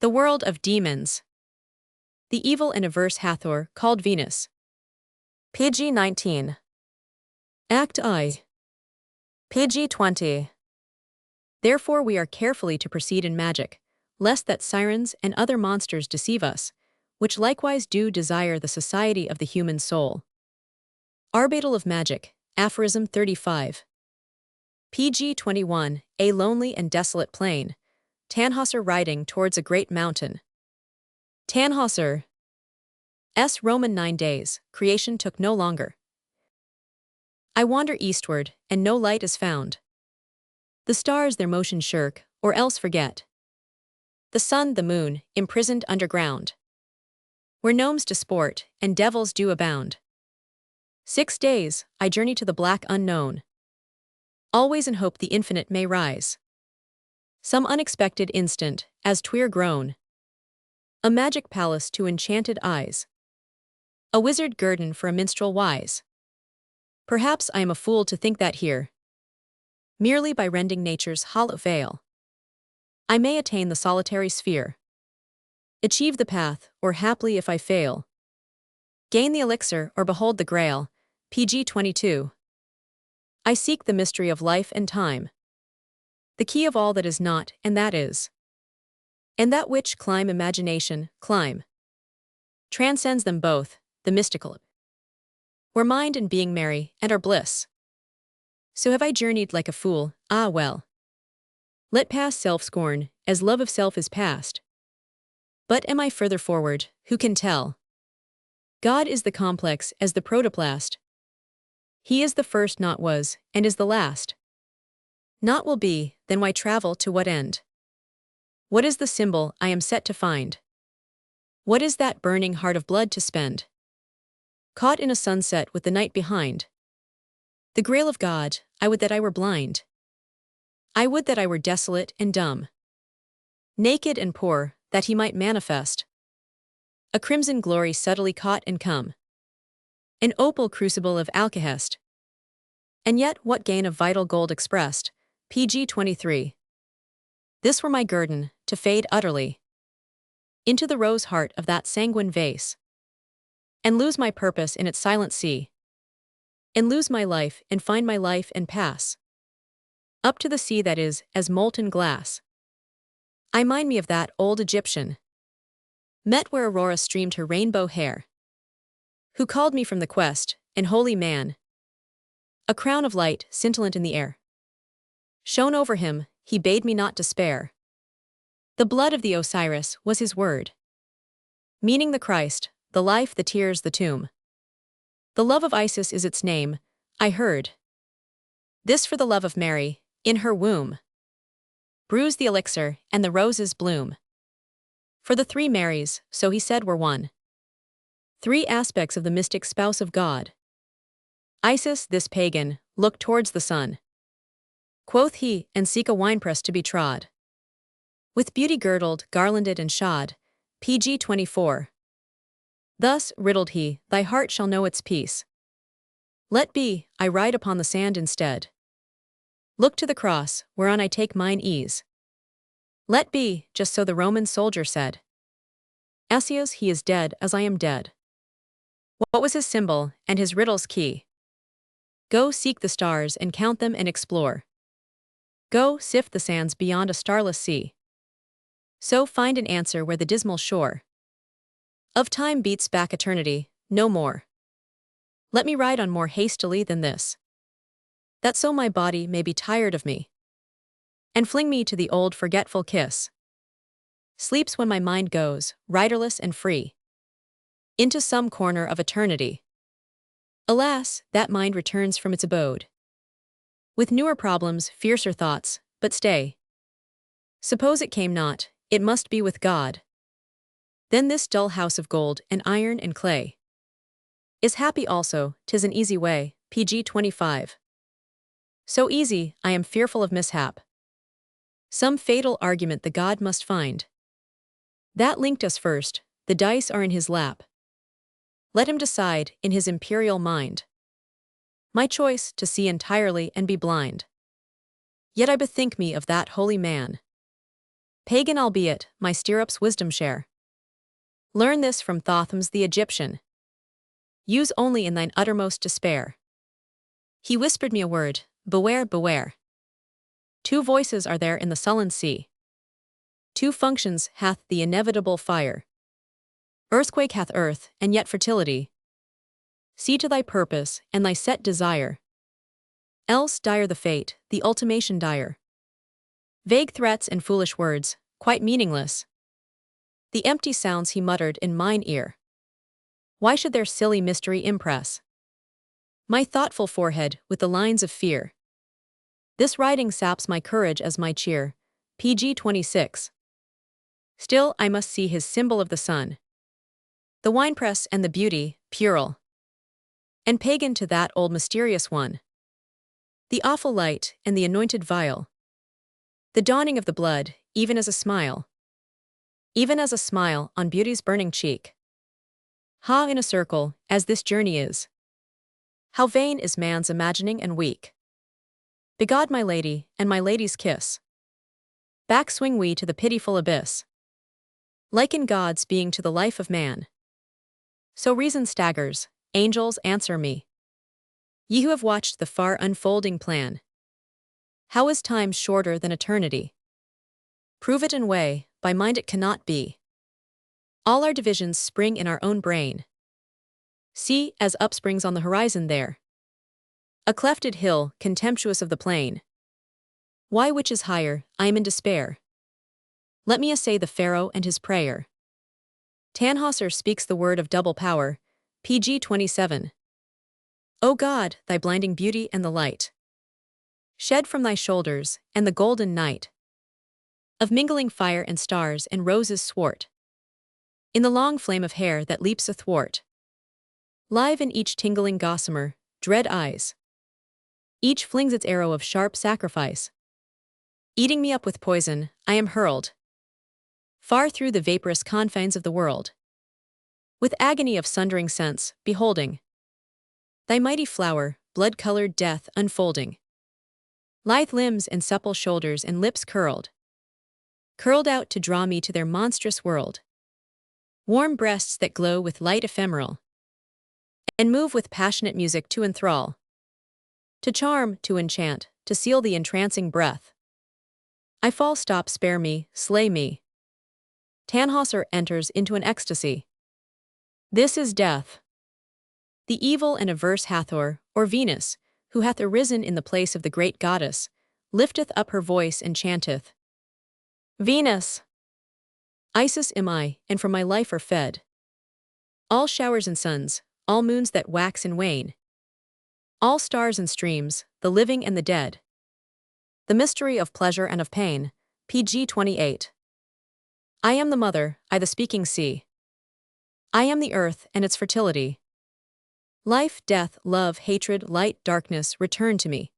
The world of demons. The evil and averse Hathor, called Venus. PG 19. Act I. PG 20. Therefore we are carefully to proceed in magic, lest that sirens and other monsters deceive us, which likewise do desire the society of the human soul. Arbadel of Magic, Aphorism 35. PG 21. A lonely and desolate plain. Tannhäuser riding towards a great mountain. Tannhäuser. Roman 9 days, creation took no longer. I wander eastward, and no light is found. The stars their motion shirk, or else forget. The sun, the moon, imprisoned underground. Where gnomes disport, and devils do abound. 6 days, I journey to the black unknown. Always in hope the infinite may rise. Some unexpected instant, as 'twere grown. A magic palace to enchanted eyes. A wizard guerdon for a minstrel wise. Perhaps I am a fool to think that here, merely by rending nature's hollow veil, I may attain the solitary sphere. Achieve the path, or haply if I fail, gain the elixir or behold the grail. PG 22. I seek the mystery of life and time. The key of all that is not and that is. And that which climb imagination, climb. Transcends them both, the mystical. Where mind and being merry, and are bliss. So have I journeyed like a fool, ah well. Let pass self-scorn, as love of self is past. But am I further forward, who can tell? God is the complex as the protoplast. He is the first not was, and is the last. Not will be, then why travel to what end? What is the symbol I am set to find? What is that burning heart of blood to spend? Caught in a sunset with the night behind. The grail of God, I would that I were blind. I would that I were desolate and dumb. Naked and poor, that he might manifest. A crimson glory subtly caught and come. An opal crucible of alkahest. And yet what gain of vital gold expressed? PG 23. This were my guerdon, to fade utterly into the rose heart of that sanguine vase, and lose my purpose in its silent sea, and lose my life and find my life and pass up to the sea that is as molten glass. I mind me of that old Egyptian, met where Aurora streamed her rainbow hair, who called me from the quest, an holy man. A crown of light, scintillant in the air, shone over him, he bade me not despair. The blood of the Osiris was his word, meaning the Christ, the life, the tears, the tomb. The love of Isis is its name, I heard. This for the love of Mary, in her womb. Bruise the elixir, and the roses bloom. For the 3 Marys, so he said, were one. 3 aspects of the mystic spouse of God. Isis, this pagan, looked towards the sun. Quoth he, and seek a winepress to be trod. With beauty girdled, garlanded and shod. PG 24. Thus, riddled he, thy heart shall know its peace. Let be, I ride upon the sand instead. Look to the cross, whereon I take mine ease. Let be, just so the Roman soldier said. Asios, he is dead as I am dead. What was his symbol, and his riddle's key? Go seek the stars and count them and explore. Go sift the sands beyond a starless sea. So find an answer where the dismal shore of time beats back eternity, no more. Let me ride on more hastily than this, that so my body may be tired of me, and fling me to the old forgetful kiss. Sleeps when my mind goes, riderless and free, into some corner of eternity. Alas, that mind returns from its abode, with newer problems, fiercer thoughts, but stay. Suppose it came not, it must be with God. Then this dull house of gold and iron and clay is happy also, 'tis an easy way. PG 25. So easy, I am fearful of mishap. Some fatal argument the God must find. That linked us first, the dice are in his lap. Let him decide, in his imperial mind. My choice, to see entirely and be blind. Yet I bethink me of that holy man, Pagan albeit, my stirrups wisdom share. Learn this from Thothmes the Egyptian. Use only in thine uttermost despair. He whispered me a word, beware, beware. Two voices are there in the sullen sea. Two functions hath the inevitable fire. Earthquake hath earth, and yet fertility. See to thy purpose, and thy set desire. Else dire the fate, the ultimation dire. Vague threats and foolish words, quite meaningless. The empty sounds he muttered in mine ear. Why should their silly mystery impress my thoughtful forehead with the lines of fear? This writing saps my courage as my cheer. PG 26. Still I must see his symbol of the sun, the winepress and the beauty, puerile, and pagan to that old mysterious one. The awful light and the anointed vial. The dawning of the blood, even as a smile. Even as a smile on beauty's burning cheek. Ha, in a circle, as this journey is. How vain is man's imagining and weak. Begod my lady, and my lady's kiss. Back swing we to the pitiful abyss. Liken God's being to the life of man. So reason staggers, angels answer me. Ye who have watched the far unfolding plan. How is time shorter than eternity? Prove it and weigh, by mind it cannot be. All our divisions spring in our own brain. See, as upsprings on the horizon there. A clefted hill, contemptuous of the plain. Why which is higher, I am in despair. Let me essay the Pharaoh and his prayer. Tannhäuser speaks the word of double power, PG 27. O God, thy blinding beauty and the light. Shed from thy shoulders, and the golden night. Of mingling fire and stars and roses swart. In the long flame of hair that leaps athwart. Live in each tingling gossamer, dread eyes. Each flings its arrow of sharp sacrifice. Eating me up with poison, I am hurled far through the vaporous confines of the world. With agony of sundering sense, beholding thy mighty flower, blood-colored death unfolding. Lithe limbs and supple shoulders and lips curled out to draw me to their monstrous world. Warm breasts that glow with light ephemeral, and move with passionate music to enthrall. To charm, to enchant, to seal the entrancing breath. I fall, stop, spare me, slay me. Tannhäuser enters into an ecstasy. This is death. The evil and averse Hathor, or Venus, who hath arisen in the place of the great goddess, lifteth up her voice and chanteth. Venus! Isis am I, and from my life are fed all showers and suns, all moons that wax and wane. All stars and streams, the living and the dead. The mystery of pleasure and of pain, PG 28. I am the mother, I the speaking sea. I am the earth and its fertility. Life, death, love, hatred, light, darkness, return to me.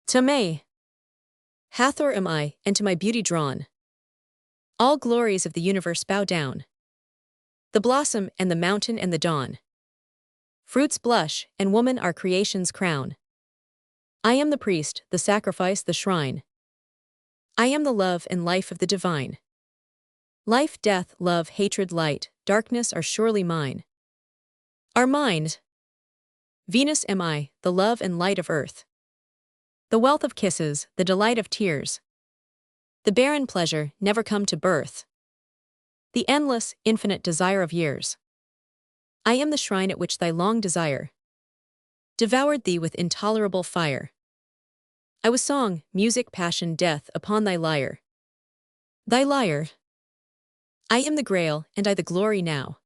To me. Hathor am I, and to my beauty drawn. All glories of the universe bow down. The blossom and the mountain and the dawn. Fruits blush, and woman our creation's crown. I am the priest, the sacrifice, the shrine. I am the love and life of the divine. Life, death, love, hatred, light, darkness are surely mine. Are mine. Venus am I, the love and light of earth. The wealth of kisses, the delight of tears. The barren pleasure, never come to birth. The endless, infinite desire of years. I am the shrine at which thy long desire devoured thee with intolerable fire. I was song, music, passion, death upon thy lyre. Thy lyre. I am the grail, and I the glory now.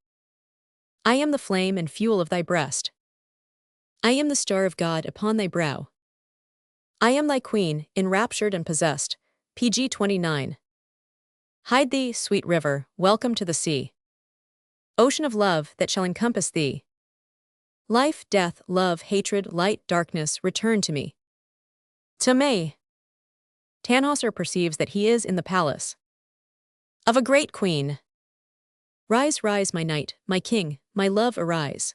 I am the flame and fuel of thy breast. I am the star of God upon thy brow. I am thy queen, enraptured and possessed. PG 29. Hide thee, sweet river, welcome to the sea. Ocean of love that shall encompass thee. Life, death, love, hatred, light, darkness, return to me. To me. Tannhäuser perceives that he is in the palace of a great queen. Rise, rise, my knight, my king, my love, arise.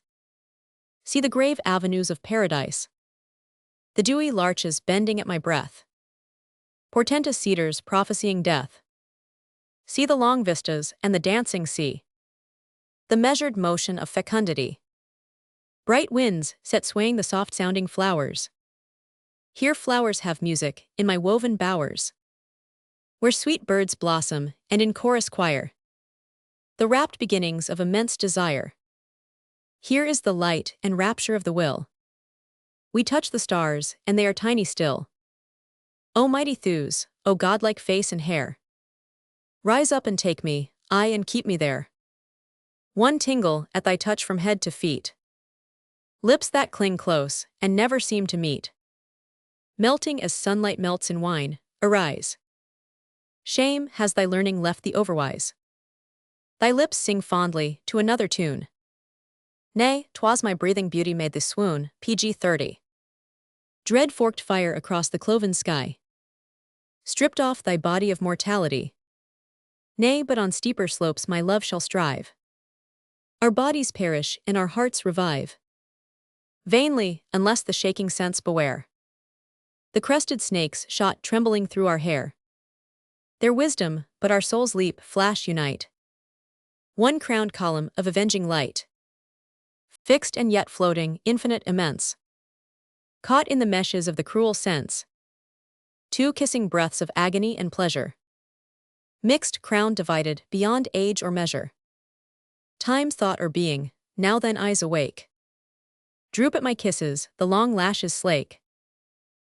See the grave avenues of paradise. The dewy larches bending at my breath. Portentous cedars prophesying death. See the long vistas and the dancing sea. The measured motion of fecundity. Bright winds set swaying the soft-sounding flowers. Here flowers have music, in my woven bowers, where sweet birds blossom, and in chorus choir, the rapt beginnings of immense desire. Here is the light and rapture of the will. We touch the stars, and they are tiny still. O mighty thews, O godlike face and hair, rise up and take me, aye, and keep me there. One tingle at thy touch from head to feet. Lips that cling close, and never seem to meet. Melting as sunlight melts in wine, arise. Shame has thy learning left thee overwise. Thy lips sing fondly to another tune. Nay, 'twas my breathing beauty made thee swoon. PG 30. Dread forked fire across the cloven sky. Stripped off thy body of mortality. Nay, but on steeper slopes my love shall strive. Our bodies perish and our hearts revive. Vainly, unless the shaking sense beware. The crested snakes shot trembling through our hair. Their wisdom, but our souls leap, flash, unite. One crowned column of avenging light. Fixed and yet floating, infinite, immense. Caught in the meshes of the cruel sense. Two kissing breaths of agony and pleasure. Mixed, crown divided, beyond age or measure. Time's thought or being, now then eyes awake. Droop at my kisses, the long lashes slake.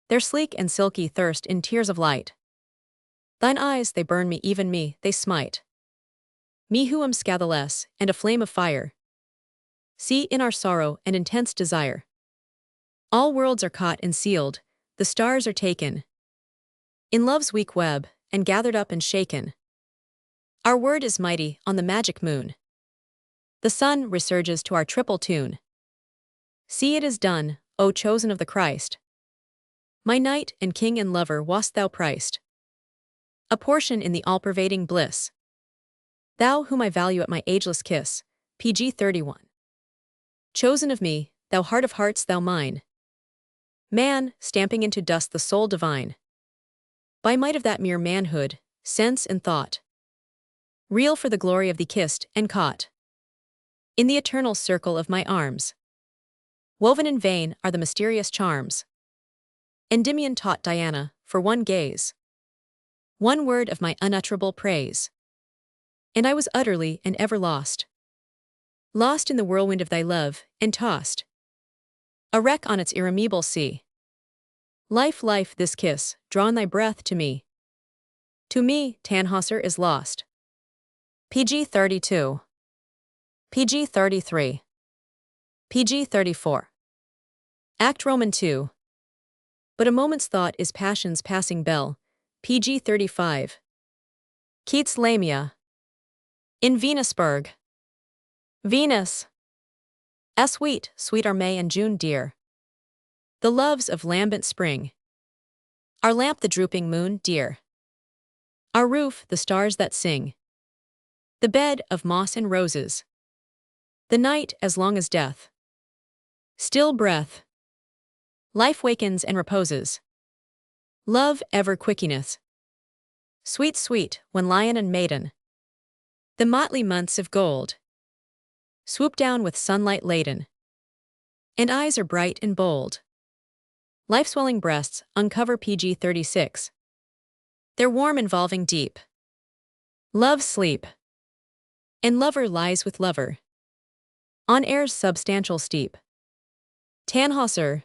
Their sleek and silky thirst in tears of light. Thine eyes, they burn me, even me, they smite. Me who am scatheless, and a flame of fire. See in our sorrow and intense desire. All worlds are caught and sealed, the stars are taken. In love's weak web, and gathered up and shaken. Our word is mighty on the magic moon. The sun resurges to our triple tune. See it is done, O chosen of the Christ. My knight and king and lover wast thou priced. A portion in the all-pervading bliss. Thou whom I value at my ageless kiss. PG 31. Chosen of me, thou heart of hearts, thou mine. Man, stamping into dust the soul divine. By might of that mere manhood, sense and thought. Real for the glory of thee kissed and caught. In the eternal circle of my arms. Woven in vain are the mysterious charms. Endymion taught Diana, for one gaze. One word of my unutterable praise. And I was utterly and ever lost. Lost in the whirlwind of thy love, and tossed. A wreck on its irremeable sea. Life, life, this kiss, drawn thy breath to me. To me, Tannhäuser is lost. PG 32. PG 33. PG 34. Act Roman 2. But a moment's thought is passion's passing bell. PG 35. Keats' Lamia. In Venusberg. Venus. Sweet, sweet are May and June dear. The loves of lambent spring. Our lamp the drooping moon dear. Our roof the stars that sing. The bed of moss and roses. The night as long as death. Still breath. Life wakens and reposes. Love ever quickeneth. Sweet, sweet, when lion and maiden. The motley months of gold. Swoop down with sunlight laden. And eyes are bright and bold. Life-swelling breasts uncover PG 36. Their warm involving deep. Love sleep. And lover lies with lover. On air's substantial steep. Tannhäuser.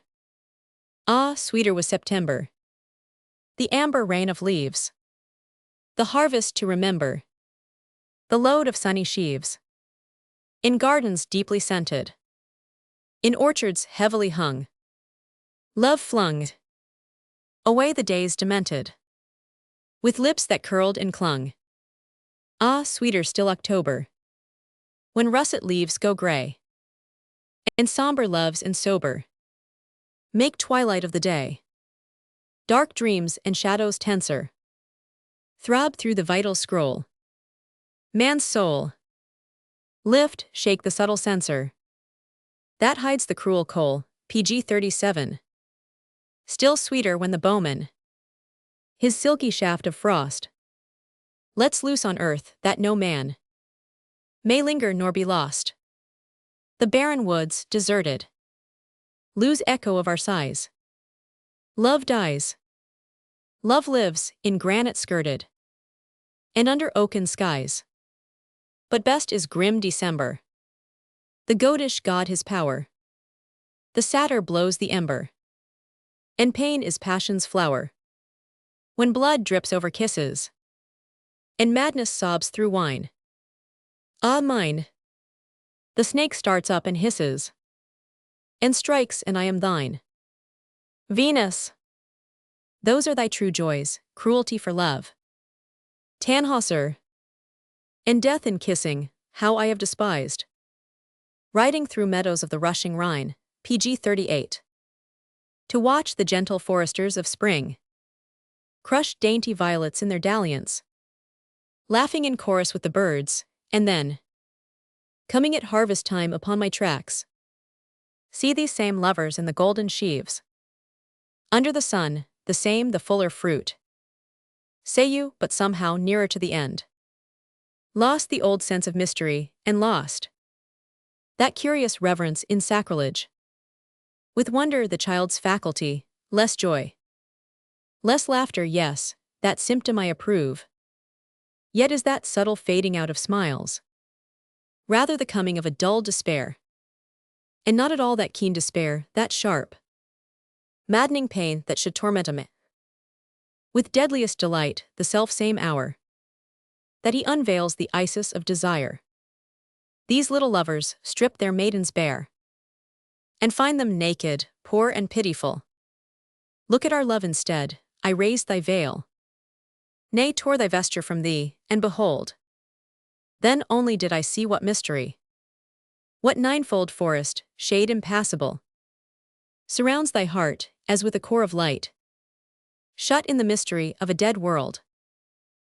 Ah, sweeter was September. The amber rain of leaves. The harvest to remember. The load of sunny sheaves. In gardens deeply scented. In orchards heavily hung. Love flung. Away the days demented. With lips that curled and clung. Ah, sweeter still October. When russet leaves go gray. And somber loves and sober. Make twilight of the day. Dark dreams and shadows tenser. Throb through the vital scroll. Man's soul. Lift, shake the subtle censer. That hides the cruel coal. PG 37. Still sweeter when the bowman. His silky shaft of frost. Let's loose on earth that no man may linger nor be lost. The barren woods, deserted, lose echo of our sighs. Love dies. Love lives, in granite skirted, and under oaken skies. But best is grim December. The goatish god his power. The satyr blows the ember. And pain is passion's flower. When blood drips over kisses, and madness sobs through wine. Ah, mine! The snake starts up and hisses, and strikes, and I am thine. Venus! Those are thy true joys, cruelty for love. Tannhäuser! And death in kissing, how I have despised. Riding through meadows of the rushing Rhine, PG 38. To watch the gentle foresters of spring crush dainty violets in their dalliance, laughing in chorus with the birds, and then, coming at harvest time upon my tracks, see these same lovers in the golden sheaves. Under the sun, the same, the fuller fruit. Say you, but somehow nearer to the end. Lost the old sense of mystery, and lost that curious reverence in sacrilege. With wonder the child's faculty, less joy. Less laughter, yes, that symptom I approve. Yet is that subtle fading out of smiles. Rather the coming of a dull despair. And not at all that keen despair, that sharp, maddening pain that should torment a man. With deadliest delight, the self-same hour that he unveils the Isis of desire. These little lovers strip their maidens bare and find them naked, poor and pitiful. Look at our love instead, I raised thy veil. Nay, tore thy vesture from thee, and behold. Then only did I see what mystery. What ninefold forest, shade impassable, surrounds thy heart, as with a core of light. Shut in the mystery of a dead world.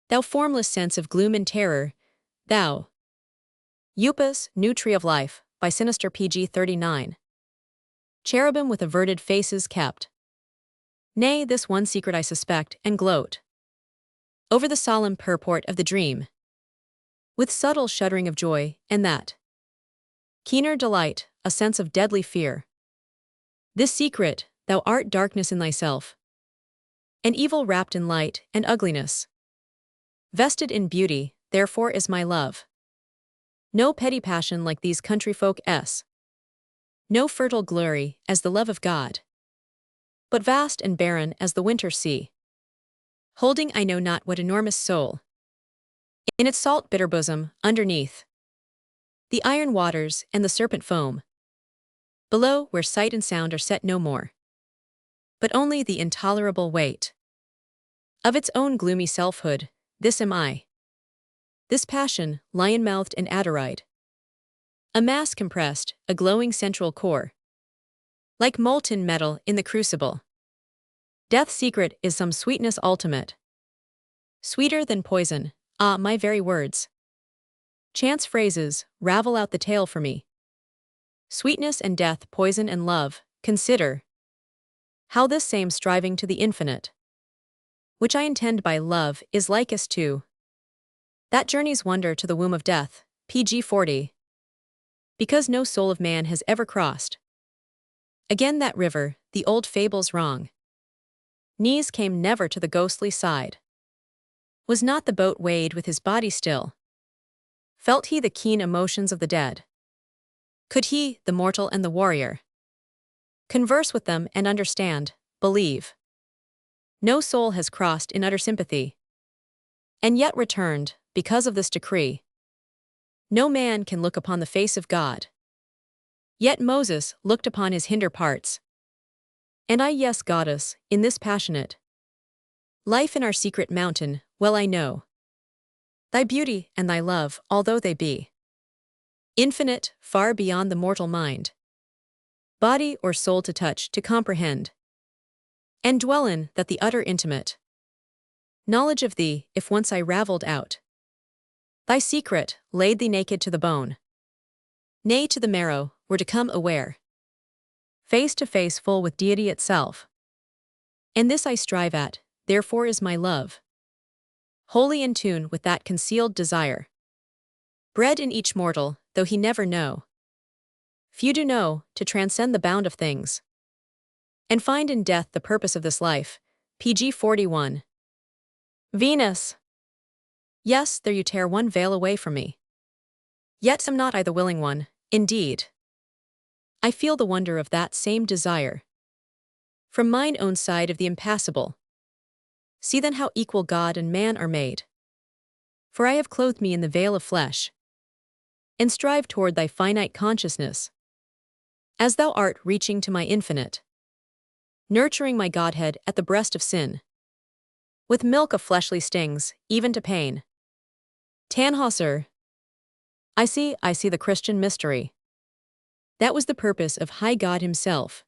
Thou formless sense of gloom and terror, thou Upas, new tree of life, by sinister PG 39. Cherubim with averted faces kept. Nay, this one secret I suspect, and gloat over the solemn purport of the dream, with subtle shuddering of joy, and that keener delight, a sense of deadly fear. This secret, thou art darkness in thyself, and evil wrapped in light, and ugliness vested in beauty, therefore is my love. No petty passion like these country folk s. No fertile glory as the love of God, but vast and barren as the winter sea, holding I know not what enormous soul in its salt bitter bosom, underneath the iron waters and the serpent foam, below where sight and sound are set no more, but only the intolerable weight of its own gloomy selfhood. This am I. This passion, lion-mouthed and adoride, a mass compressed, a glowing central core, like molten metal in the crucible. Death's secret is some sweetness ultimate, sweeter than poison, ah, my very words. Chance phrases, ravel out the tale for me. Sweetness and death, poison and love, consider how this same striving to the infinite, which I intend by love, is likest to that journey's wonder to the womb of death, PG 40. Because no soul of man has ever crossed again that river, the old fable's wrong. Knees came never to the ghostly side. Was not the boat weighed with his body still? Felt he the keen emotions of the dead? Could he, the mortal and the warrior, converse with them and understand, believe? No soul has crossed in utter sympathy, and yet returned, because of this decree. No man can look upon the face of God. Yet Moses looked upon his hinder parts. And I, yes, goddess, in this passionate life in our secret mountain, well I know thy beauty and thy love, although they be infinite, far beyond the mortal mind, body or soul to touch, to comprehend, and dwell in, that the utter intimate knowledge of thee, if once I ravelled out thy secret, laid thee naked to the bone, nay to the marrow, were to come aware, face to face full with deity itself. And this I strive at, therefore is my love. wholly in tune with that concealed desire. Bred in each mortal, though he never know. Few do know, to transcend the bound of things. And find in death the purpose of this life. PG 41. Venus. Yes, there you tear one veil away from me. Yet am not I the willing one, indeed. I feel the wonder of that same desire. From mine own side of the impassable. See then how equal God and man are made. For I have clothed me in the veil of flesh, and strive toward thy finite consciousness, as thou art reaching to my infinite, nurturing my Godhead at the breast of sin, with milk of fleshly stings, even to pain. Tannhäuser. I see the Christian mystery. That was the purpose of high God himself.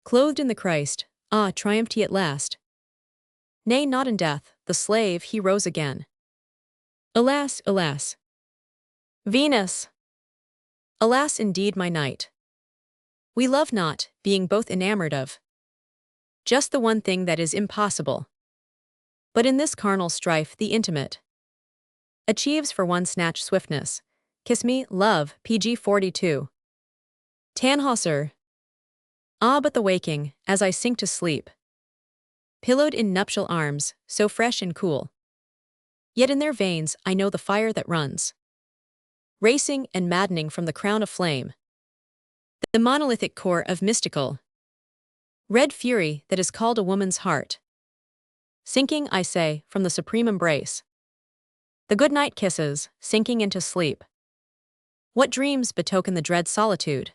Clothed in the Christ, triumphed he at last. Nay, not in death, the slave, he rose again. Alas, alas. Venus. Alas indeed, my knight. We love not, being both enamored of just the one thing that is impossible. But in this carnal strife the intimate achieves for one snatch swiftness. Kiss me, love, PG 42. Tannhäuser. But the waking, as I sink to sleep, pillowed in nuptial arms, so fresh and cool. Yet in their veins I know the fire that runs, racing and maddening from the crown of flame. The monolithic core of mystical red fury that is called a woman's heart. Sinking, I say, from the supreme embrace. The good night kisses, sinking into sleep. What dreams betoken the dread solitude?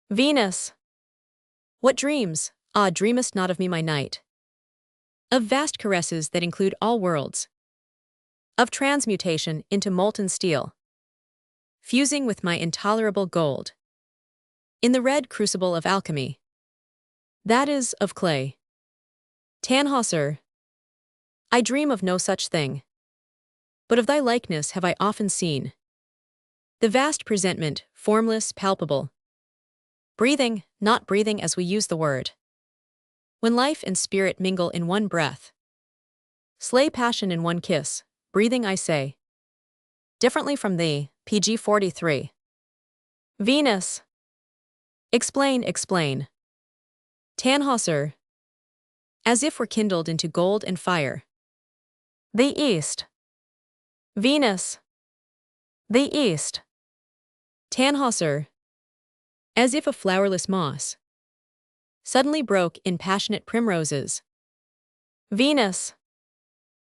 Venus. What dreams? Dreamest not of me, my knight. Of vast caresses that include all worlds. Of transmutation into molten steel, fusing with my intolerable gold. In the red crucible of alchemy. That is, of clay. Tannhäuser. I dream of no such thing. But of thy likeness have I often seen. The vast presentment, formless, palpable. Breathing, not breathing as we use the word. When life and spirit mingle in one breath. Slay passion in one kiss, breathing I say. Differently from thee, PG 43. Venus. Explain, explain. Tannhäuser. As if were kindled into gold and fire. The East. Venus. The East. Tannhäuser. As if a flowerless moss suddenly broke in passionate primroses. Venus.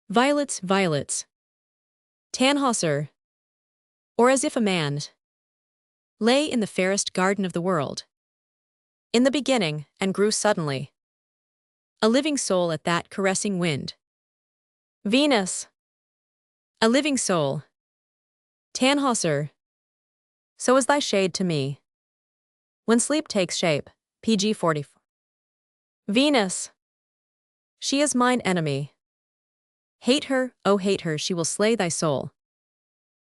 Violets, violets. Tannhäuser. Or as if a man lay in the fairest garden of the world. In the beginning, and grew suddenly a living soul at that caressing wind. Venus. A living soul. Tannhäuser. So is thy shade to me. When sleep takes shape, PG 44. Venus. She is mine enemy. Hate her, oh hate her, she will slay thy soul.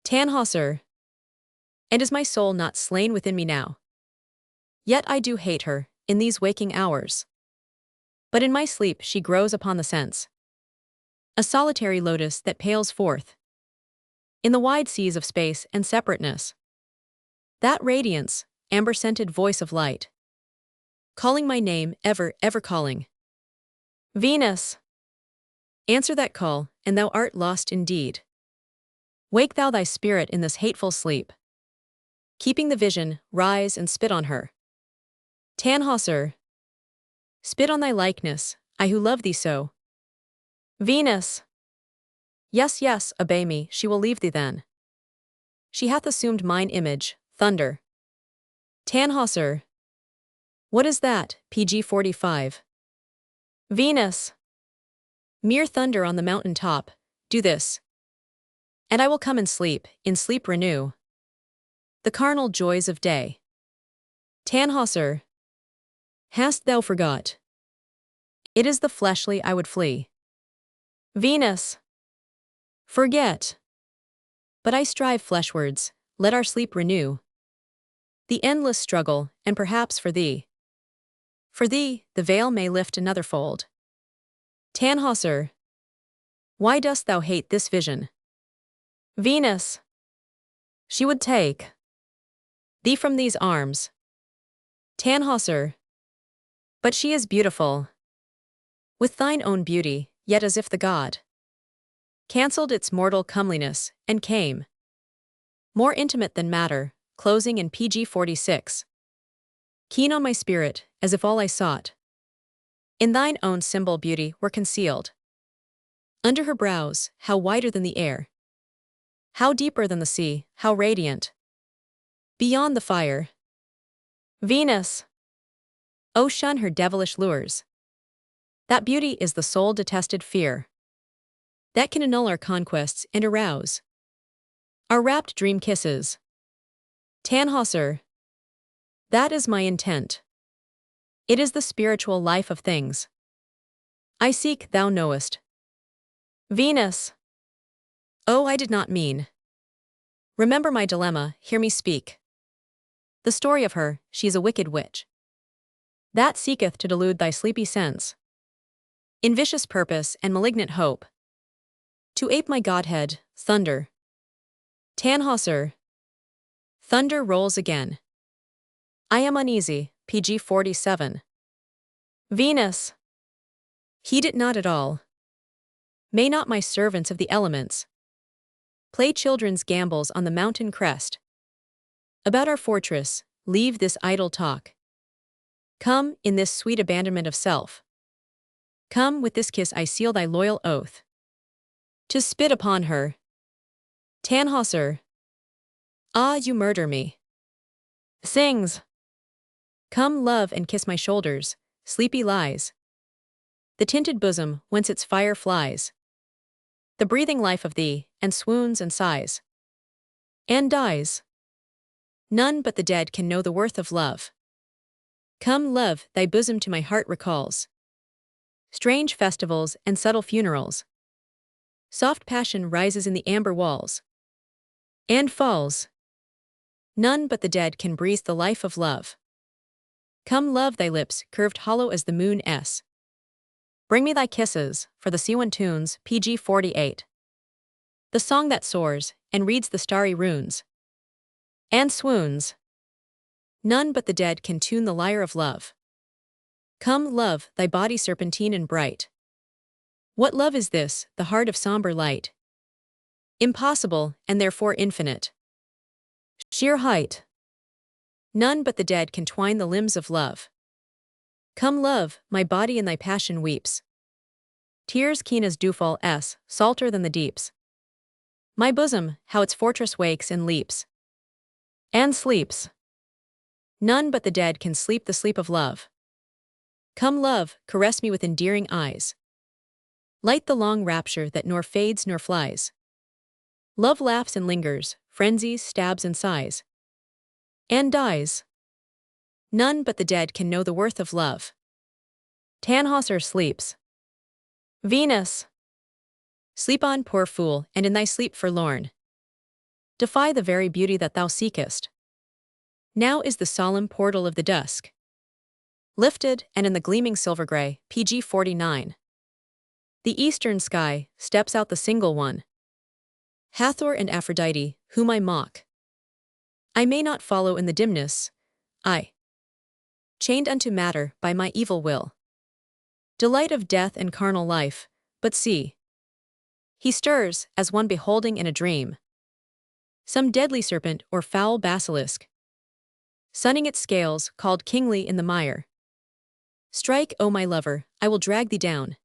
Tannhäuser. And is my soul not slain within me now? Yet I do hate her, in these waking hours. But in my sleep she grows upon the sense. A solitary lotus that pales forth in the wide seas of space and separateness. That radiance, amber-scented voice of light, calling my name, ever, ever calling. Venus. Answer that call, and thou art lost indeed. Wake thou thy spirit in this hateful sleep. Keeping the vision, rise and spit on her. Tannhäuser. Spit on thy likeness, I who love thee so. Venus. Yes, yes, obey me, she will leave thee then. She hath assumed mine image, thunder. Tannhäuser. What is that, PG 45? Venus. Mere thunder on the mountain top, do this. And I will come and in sleep renew the carnal joys of day. Tannhäuser. Hast thou forgot? It is the fleshly I would flee. Venus. Forget. But I strive fleshwards, let our sleep renew the endless struggle, and perhaps for thee, the veil may lift another fold. Tannhäuser. Why dost thou hate this vision? Venus, she would take thee from these arms. Tannhäuser, but she is beautiful. With thine own beauty, yet as if the god cancelled its mortal comeliness, and came more intimate than matter, closing in PG 46. Keen on my spirit, as if all I sought in thine own symbol beauty were concealed. Under her brows, how wider than the air, how deeper than the sea, how radiant beyond the fire. Venus, oh shun her devilish lures. That beauty is the soul detested fear that can annul our conquests and arouse our rapt dream kisses. Tannhäuser, that is my intent. It is the spiritual life of things I seek, thou knowest. Venus, oh, I did not mean. Remember my dilemma, hear me speak. The story of her, she is a wicked witch that seeketh to delude thy sleepy sense, in vicious purpose and malignant hope, to ape my godhead, thunder. Tannhäuser, thunder rolls again. I am uneasy, PG 47. Venus, heed it not at all. May not my servants of the elements play children's gambols on the mountain crest? About our fortress, leave this idle talk. Come, in this sweet abandonment of self. Come, with this kiss I seal thy loyal oath to spit upon her. Tannhäuser, ah, you murder me. Sings. Come, love, and kiss my shoulders, sleepy lies. The tinted bosom whence its fire flies. The breathing life of thee, and swoons and sighs. And dies. None but the dead can know the worth of love. Come, love, thy bosom to my heart recalls strange festivals and subtle funerals. Soft passion rises in the amber walls and falls. None but the dead can breathe the life of love. Come, love, thy lips, curved hollow as the moon S. Bring me thy kisses, for the Siwan tunes, PG 48. The song that soars, and reads the starry runes. And swoons. None but the dead can tune the lyre of love. Come, love, thy body serpentine and bright. What love is this, the heart of somber light? Impossible, and therefore infinite. Sheer height. None but the dead can twine the limbs of love. Come, love, my body in thy passion weeps. Tears keen as dewfall s, salter than the deeps. My bosom, how its fortress wakes and leaps. And sleeps. None but the dead can sleep the sleep of love. Come, love, caress me with endearing eyes. Light the long rapture that nor fades nor flies. Love laughs and lingers, frenzies, stabs and sighs. And dies. None but the dead can know the worth of love. Tannhäuser sleeps. Venus, sleep on, poor fool, and in thy sleep forlorn. Defy the very beauty that thou seekest. Now is the solemn portal of the dusk lifted, and in the gleaming silver gray, PG 49. The eastern sky steps out the single one. Hathor and Aphrodite, whom I mock. I may not follow in the dimness, I, chained unto matter by my evil will. Delight of death and carnal life, but see. He stirs, as one beholding in a dream some deadly serpent or foul basilisk, sunning its scales, called kingly in the mire. Strike, O my lover, I will drag thee down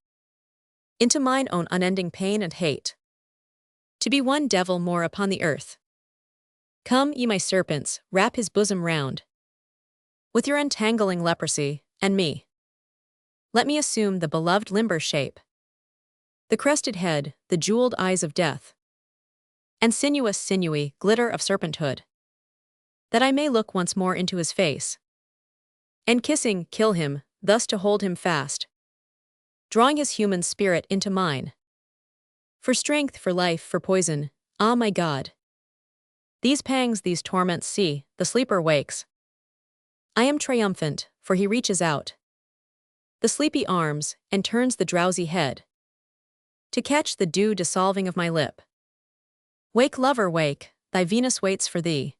into mine own unending pain and hate, to be one devil more upon the earth. Come, ye my serpents, wrap his bosom round with your entangling leprosy, and me. Let me assume the beloved limber shape, the crested head, the jeweled eyes of death, and sinuous sinewy glitter of serpenthood, that I may look once more into his face, and kissing, kill him, thus to hold him fast, drawing his human spirit into mine. For strength, for life, for poison, ah my God. These pangs, these torments, see, the sleeper wakes. I am triumphant, for he reaches out the sleepy arms, and turns the drowsy head. to catch the dew dissolving of my lip. Wake, lover, wake, thy Venus waits for thee.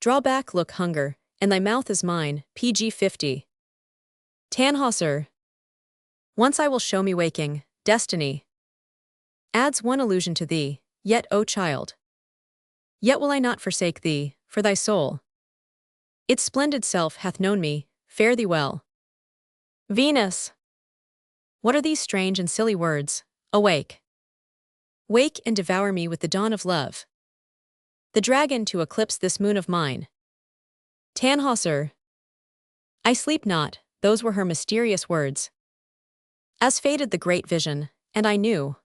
Draw back, look, hunger, and thy mouth is mine, pg 50. Tannhäuser. Once I will show me waking, destiny adds one illusion to thee, yet, O child. Yet will I not forsake thee, for thy soul. Its splendid self hath known me, fare thee well. Venus. What are these strange and silly words? Awake. Wake and devour me with the dawn of love. The dragon to eclipse this moon of mine. Tannhäuser. I sleep not, those were her mysterious words. As faded the great vision, and I knew,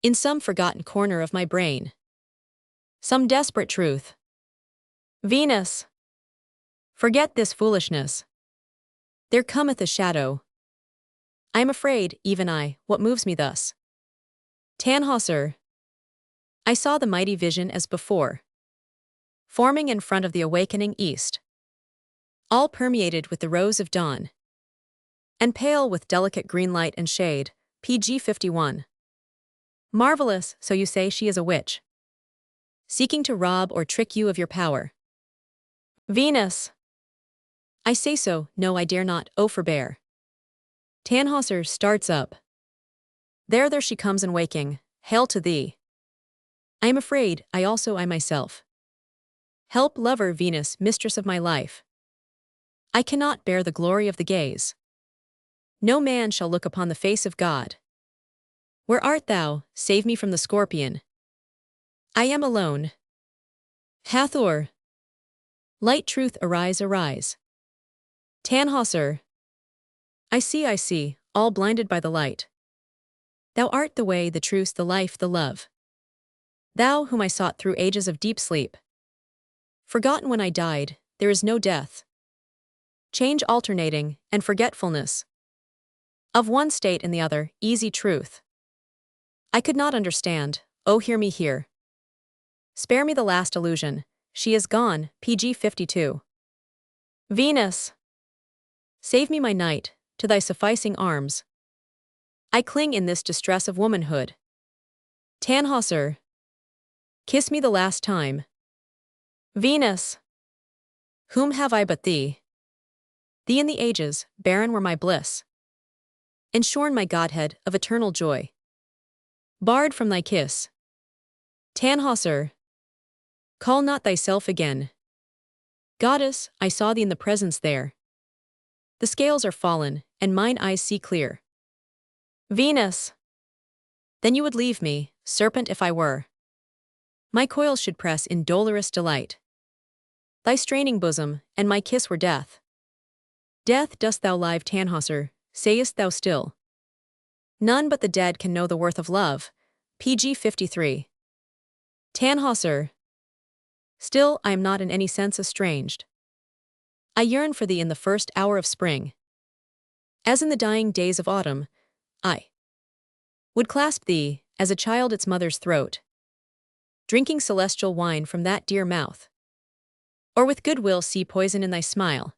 in some forgotten corner of my brain, some desperate truth. Venus. Forget this foolishness. There cometh a shadow. I am afraid, even I, what moves me thus? Tannhäuser. I saw the mighty vision as before, forming in front of the awakening east, all permeated with the rose of dawn, and pale with delicate green light and shade, pg 51. Marvelous, so you say she is a witch, seeking to rob or trick you of your power. Venus. I say so, no I dare not, oh forbear. Tannhäuser starts up. There she comes in waking, hail to thee. I am afraid, I myself. Help, lover, Venus, mistress of my life. I cannot bear the glory of the gaze. No man shall look upon the face of God. Where art thou? Save me from the scorpion. I am alone. Hathor. Light, truth, arise, arise. Tannhäuser. I see, all blinded by the light. Thou art the way, the truth, the life, the love. Thou whom I sought through ages of deep sleep. Forgotten when I died, there is no death. Change alternating, and forgetfulness. Of one state in the other, easy truth. I could not understand, oh hear me here. Spare me the last illusion, she is gone, pg 52. Venus. Save me my night, to thy sufficing arms. I cling in this distress of womanhood. Tannhäuser. Kiss me the last time. Venus. Whom have I but thee? Thee in the ages, barren were my bliss, and shorn my godhead of eternal joy. Barred from thy kiss. Tannhäuser. Call not thyself again. Goddess, I saw thee in the presence there. The scales are fallen, and mine eyes see clear. Venus. Then you would leave me, serpent if I were. My coils should press in dolorous delight thy straining bosom, and my kiss were death. Death dost thou live, Tannhäuser, sayest thou still. None but the dead can know the worth of love, pg 53. Tannhäuser. Still I am not in any sense estranged. I yearn for thee in the first hour of spring. As in the dying days of autumn, I would clasp thee, as a child its mother's throat, drinking celestial wine from that dear mouth. Or with good will see poison in thy smile,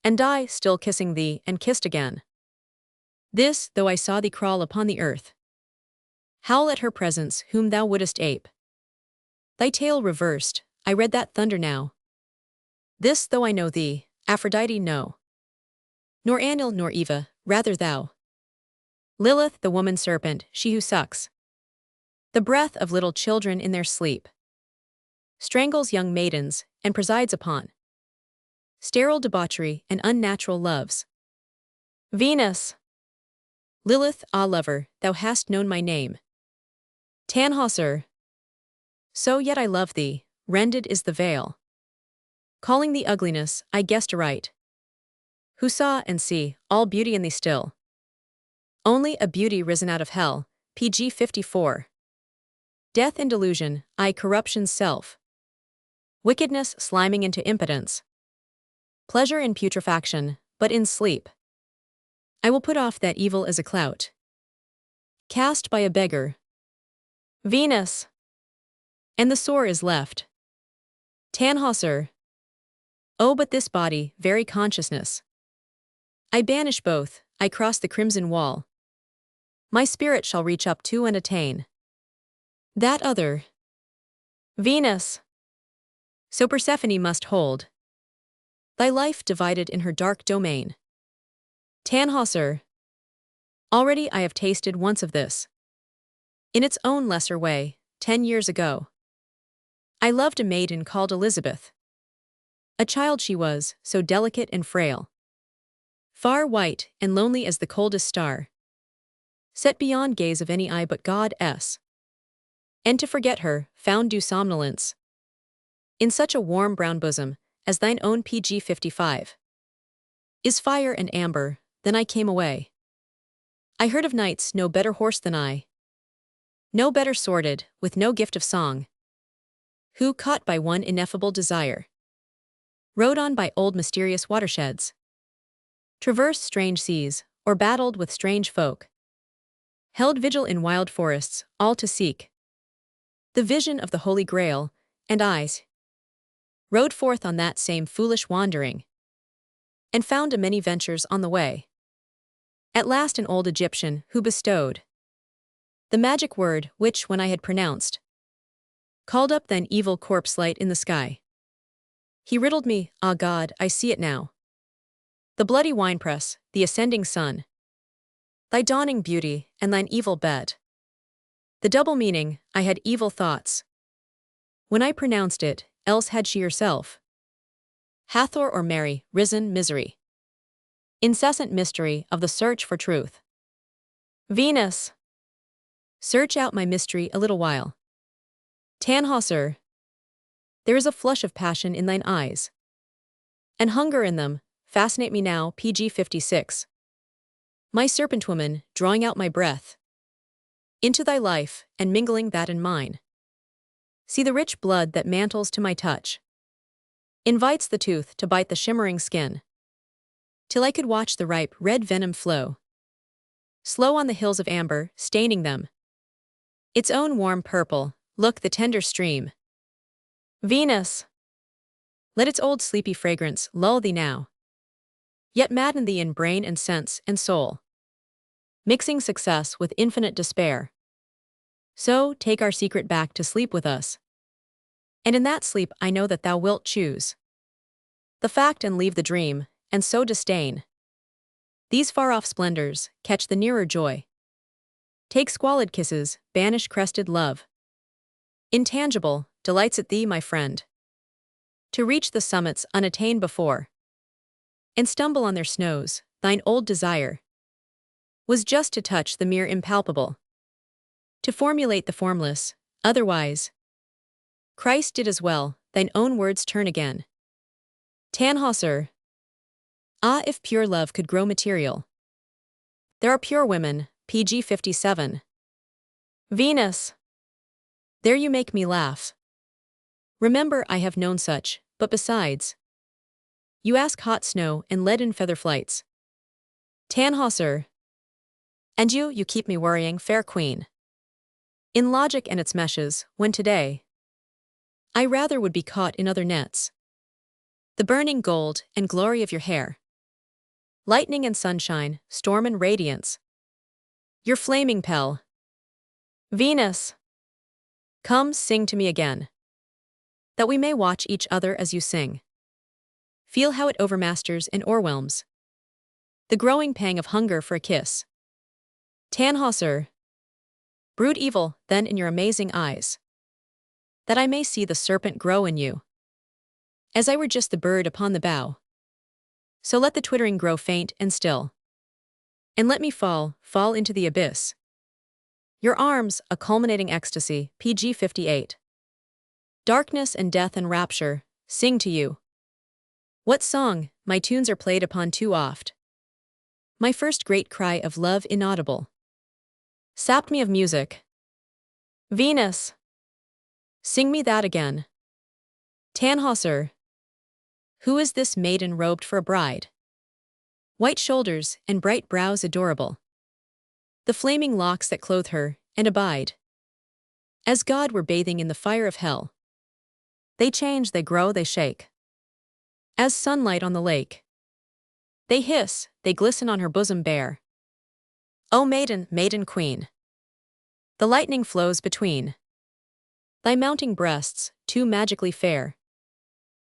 and die still kissing thee and kissed again. This, though I saw thee crawl upon the earth, howl at her presence whom thou wouldest ape. Thy tale reversed, I read that thunder now. This, though I know thee, Aphrodite, no. Nor Anil nor Eva, rather thou. Lilith, the woman serpent, she who sucks the breath of little children in their sleep, strangles young maidens, and presides upon sterile debauchery and unnatural loves. Venus. Lilith, ah lover, thou hast known my name. Tannhäuser. So yet I love thee, rended is the veil. Calling thee ugliness, I guessed aright. Who saw and see all beauty in thee still. Only a beauty risen out of hell, pg 54. Death in delusion, I corruption's self. Wickedness sliming into impotence. Pleasure in putrefaction, but in sleep. I will put off that evil as a clout, cast by a beggar. Venus. And the sore is left. Tannhäuser. Oh, but this body, very consciousness. I banish both, I cross the crimson wall. my spirit shall reach up to and attain that other. Venus. So Persephone must hold thy life divided in her dark domain. Tannhäuser. Already I have tasted once of this. In its own lesser way, 10 years ago. I loved a maiden called Elizabeth. A child she was, so delicate and frail. Far white and lonely as the coldest star. Set beyond gaze of any eye but God's. And to forget her, found due somnolence. In such a warm brown bosom, as thine own PG 55. Is fire and amber, then I came away. I heard of knights no better horse than I. No better sworded, with no gift of song. Who, caught by one ineffable desire, rode on by old mysterious watersheds, traversed strange seas, or battled with strange folk, held vigil in wild forests, all to seek the vision of the Holy Grail, and eyes rode forth on that same foolish wandering, and found a many ventures on the way. At last an old Egyptian who bestowed the magic word which, when I had pronounced, called up then evil corpse light in the sky. He riddled me, ah God, I see it now. The bloody winepress, the ascending sun, thy dawning beauty, and thine evil bed. The double meaning, I had evil thoughts when I pronounced it, else had she herself, Hathor or Mary, risen misery. Incessant mystery of the search for truth. Venus. Search out my mystery a little while. Tannhäuser. There is a flush of passion in thine eyes, and hunger in them, fascinate me now, PG 56. My serpent woman, drawing out my breath into thy life, and mingling that in mine. See the rich blood that mantles to my touch, invites the tooth to bite the shimmering skin, till I could watch the ripe red venom flow slow on the hills of amber, staining them its own warm purple. Look, the tender stream. Venus. Let its old sleepy fragrance lull thee now, yet madden thee in brain and sense and soul, mixing success with infinite despair. So, take our secret back to sleep with us. And in that sleep I know that thou wilt choose the fact and leave the dream, and so disdain these far-off splendors, catch the nearer joy. Take squalid kisses, banish crested love. Intangible, delights it thee, my friend, to reach the summits unattained before, and stumble on their snows. Thine old desire was just to touch the mere impalpable, to formulate the formless. Otherwise, Christ did as well, thine own words turn again. Tannhäuser. Ah, if pure love could grow material. There are pure women, PG 57. Venus. There you make me laugh. Remember, I have known such, but besides, you ask hot snow and leaden feather flights. Tannhäuser. And you keep me worrying, fair queen. In logic and its meshes, when today I rather would be caught in other nets. The burning gold and glory of your hair, lightning and sunshine, storm and radiance, your flaming pell. Venus. Come, sing to me again, that we may watch each other as you sing. Feel how it overmasters and o'erwhelms the growing pang of hunger for a kiss. Tannhäuser. Brood evil, then, in your amazing eyes, that I may see the serpent grow in you, as I were just the bird upon the bough. So let the twittering grow faint and still, and let me fall into the abyss. Your arms, a culminating ecstasy, PG 58. Darkness and death and rapture, sing to you. What song, my tunes are played upon too oft. My first great cry of love inaudible sapped me of music. Venus. Sing me that again. Tannhäuser. Who is this maiden robed for a bride? White shoulders and bright brows adorable, the flaming locks that clothe her and abide, as God were bathing in the fire of hell. They change, they grow, they shake, as sunlight on the lake. They hiss, they glisten on her bosom bare. O maiden, maiden queen! The lightning flows between thy mounting breasts, too magically fair.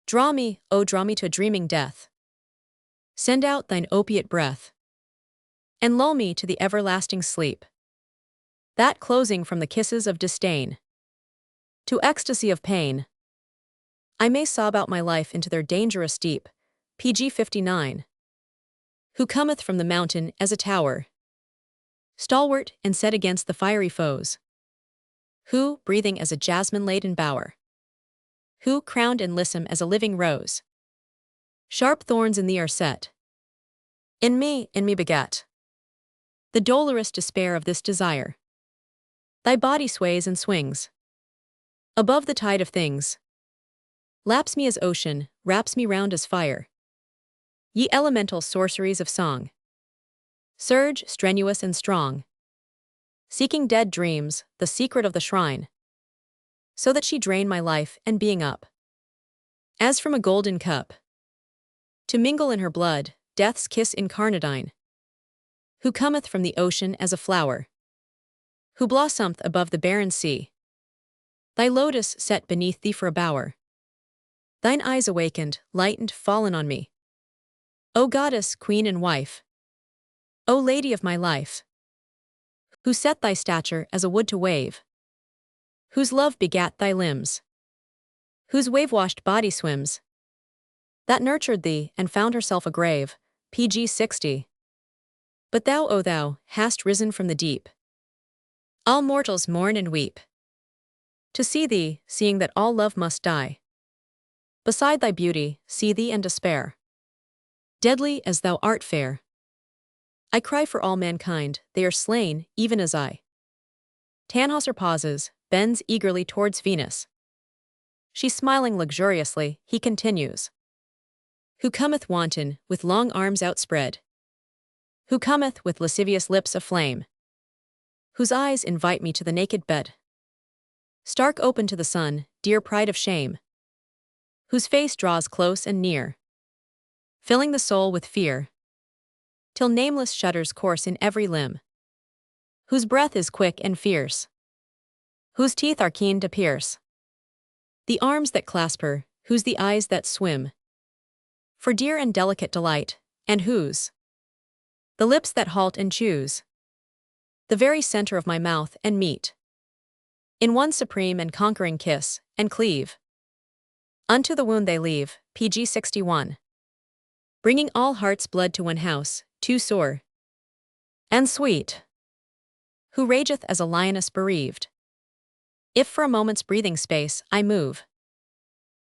Draw me, oh draw me to a dreaming death. Send out thine opiate breath, and lull me to the everlasting sleep, that closing from the kisses of disdain to ecstasy of pain. I may sob out my life into their dangerous deep. PG 59. Who cometh from the mountain as a tower, stalwart and set against the fiery foes. Who, breathing as a jasmine-laden bower. Who, crowned and lissom as a living rose. Sharp thorns in thee are set. In me beget the dolorous despair of this desire. Thy body sways and swings above the tide of things. Laps me as ocean, wraps me round as fire. Ye elemental sorceries of song. Surge, strenuous and strong. Seeking dead dreams, the secret of the shrine. So that she drain my life and being up, as from a golden cup. To mingle in her blood, death's kiss incarnadine. Who cometh from the ocean as a flower. Who blossometh above the barren sea. Thy lotus set beneath thee for a bower. Thine eyes awakened, lightened, fallen on me. O goddess, queen and wife. O lady of my life. Who set thy stature as a wood to wave. Whose love begat thy limbs. Whose wave-washed body swims. That nurtured thee and found herself a grave. PG 60. But thou, O thou, hast risen from the deep. All mortals mourn and weep to see thee, seeing that all love must die. Beside thy beauty, see thee and despair. Deadly as thou art fair. I cry for all mankind, they are slain, even as I. Tannhäuser pauses, bends eagerly towards Venus. She smiling luxuriously, he continues. Who cometh wanton, with long arms outspread? Who cometh with lascivious lips aflame? Whose eyes invite me to the naked bed? Stark open to the sun, dear pride of shame. Whose face draws close and near, filling the soul with fear, till nameless shudders course in every limb. Whose breath is quick and fierce, whose teeth are keen to pierce. The arms that clasp her, whose the eyes that swim for dear and delicate delight, and whose the lips that halt and choose the very center of my mouth and meet in one supreme and conquering kiss, and cleave unto the wound they leave. PG 61. Bringing all heart's blood to one house, too sore and sweet. Who rageth as a lioness bereaved. If for a moment's breathing space I move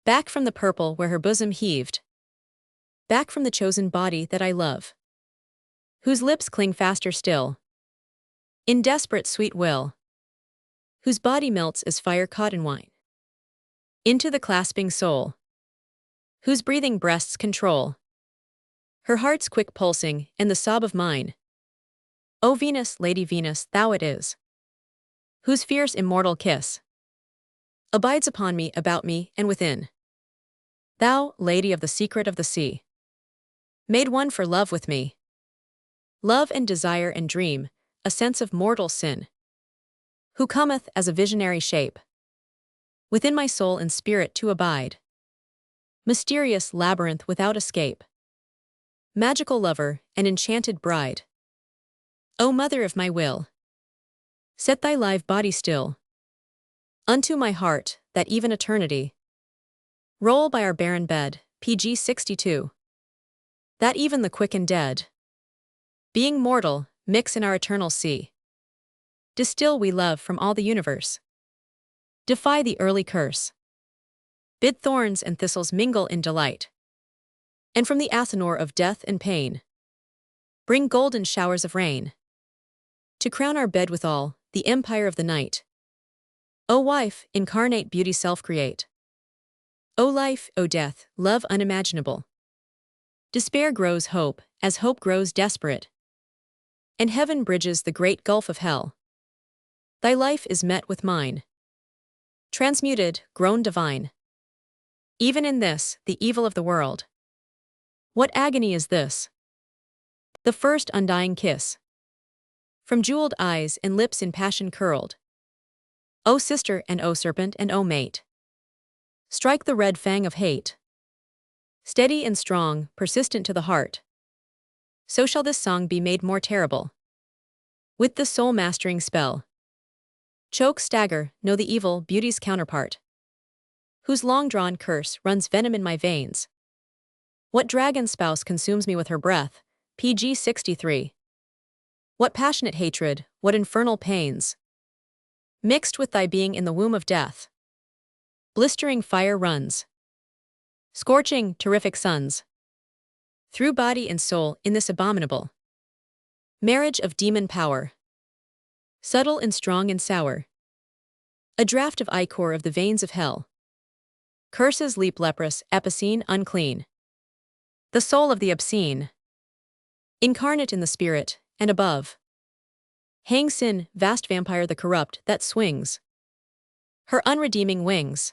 back from the purple where her bosom heaved, back from the chosen body that I love, whose lips cling faster still in desperate sweet will, whose body melts as fire caught in wine into the clasping soul, whose breathing breasts control her heart's quick pulsing and the sob of mine. O Venus, Lady Venus, thou it is, whose fierce immortal kiss abides upon me, about me, and within. Thou, Lady of the secret of the sea, made one for love with me. Love and desire and dream, a sense of mortal sin. Who cometh as a visionary shape within my soul and spirit to abide. Mysterious labyrinth without escape. Magical lover, an enchanted bride. O mother of my will, set thy live body still unto my heart, that even eternity roll by our barren bed. PG 62. That even the quick and dead, being mortal, mix in our eternal sea. Distill we love from all the universe. Defy the early curse. Bid thorns and thistles mingle in delight. And from the athanor of death and pain, bring golden showers of rain. To crown our bed withal, the empire of the night. O wife, incarnate beauty self-create. O life, O death, love unimaginable. Despair grows hope, as hope grows desperate. And heaven bridges the great gulf of hell. Thy life is met with mine. Transmuted, grown divine. Even in this, the evil of the world. What agony is this? The first undying kiss. from jeweled eyes and lips in passion curled. O sister and O serpent and O mate, strike the red fang of hate. Steady and strong, persistent to the heart, so shall this song be made more terrible. With the soul-mastering spell, choke, stagger, know the evil beauty's counterpart, whose long-drawn curse runs venom in my veins. What dragon spouse consumes me with her breath? PG 63. What passionate hatred, what infernal pains, mixed with thy being in the womb of death. Blistering fire runs, scorching, terrific suns, through body and soul in this abominable marriage of demon power. Subtle and strong and sour, a draught of ichor of the veins of hell. Curses leap leprous, epicene, unclean. The soul of the obscene, incarnate in the spirit, and above, hangs sin, vast vampire the corrupt that swings her unredeeming wings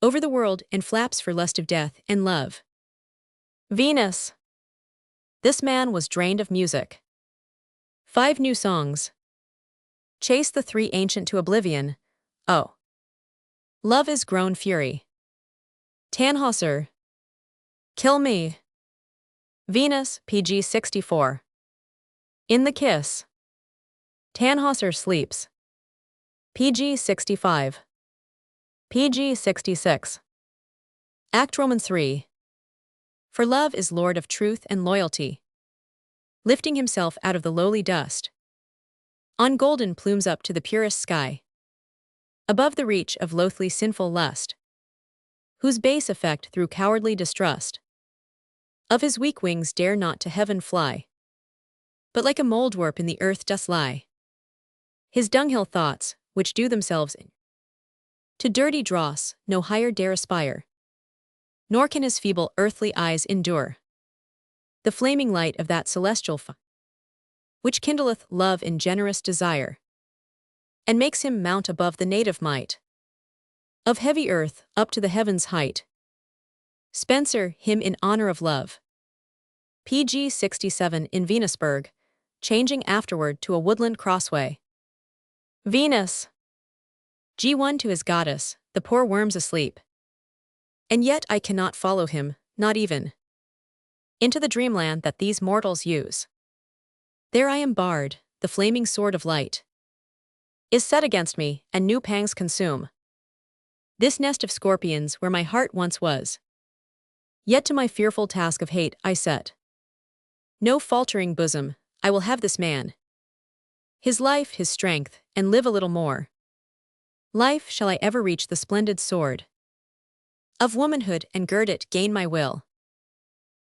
over the world and flaps for lust of death and love. Venus. This man was drained of music. 5 new songs chase the 3 ancient to oblivion. Oh, love is grown fury. Tannhäuser. Kill me. Venus, PG 64. In the kiss. Tannhäuser sleeps. PG 65. PG 66. Act Roman 3. For love is lord of truth and loyalty, lifting himself out of the lowly dust, on golden plumes up to the purest sky, above the reach of loathly sinful lust, whose base effect through cowardly distrust of his weak wings dare not to heaven fly, but like a moldwarp in the earth doth lie. His dunghill thoughts, which do themselves to dirty dross, no higher dare aspire, nor can his feeble earthly eyes endure the flaming light of that celestial fire, which kindleth love and generous desire, and makes him mount above the native might of heavy earth up to the heavens' height. Spencer, him in honor of love. PG 67 in Venusburg, changing afterward to a woodland crossway. Venus. G1 to his goddess, the poor worm's asleep. And yet I cannot follow him, not even into the dreamland that these mortals use. There I am barred, the flaming sword of light is set against me, and new pangs consume this nest of scorpions where my heart once was. Yet to my fearful task of hate I set no faltering bosom. I will have this man, his life, his strength, and live a little more. Life shall I ever reach the splendid sword of womanhood and gird it, gain my will,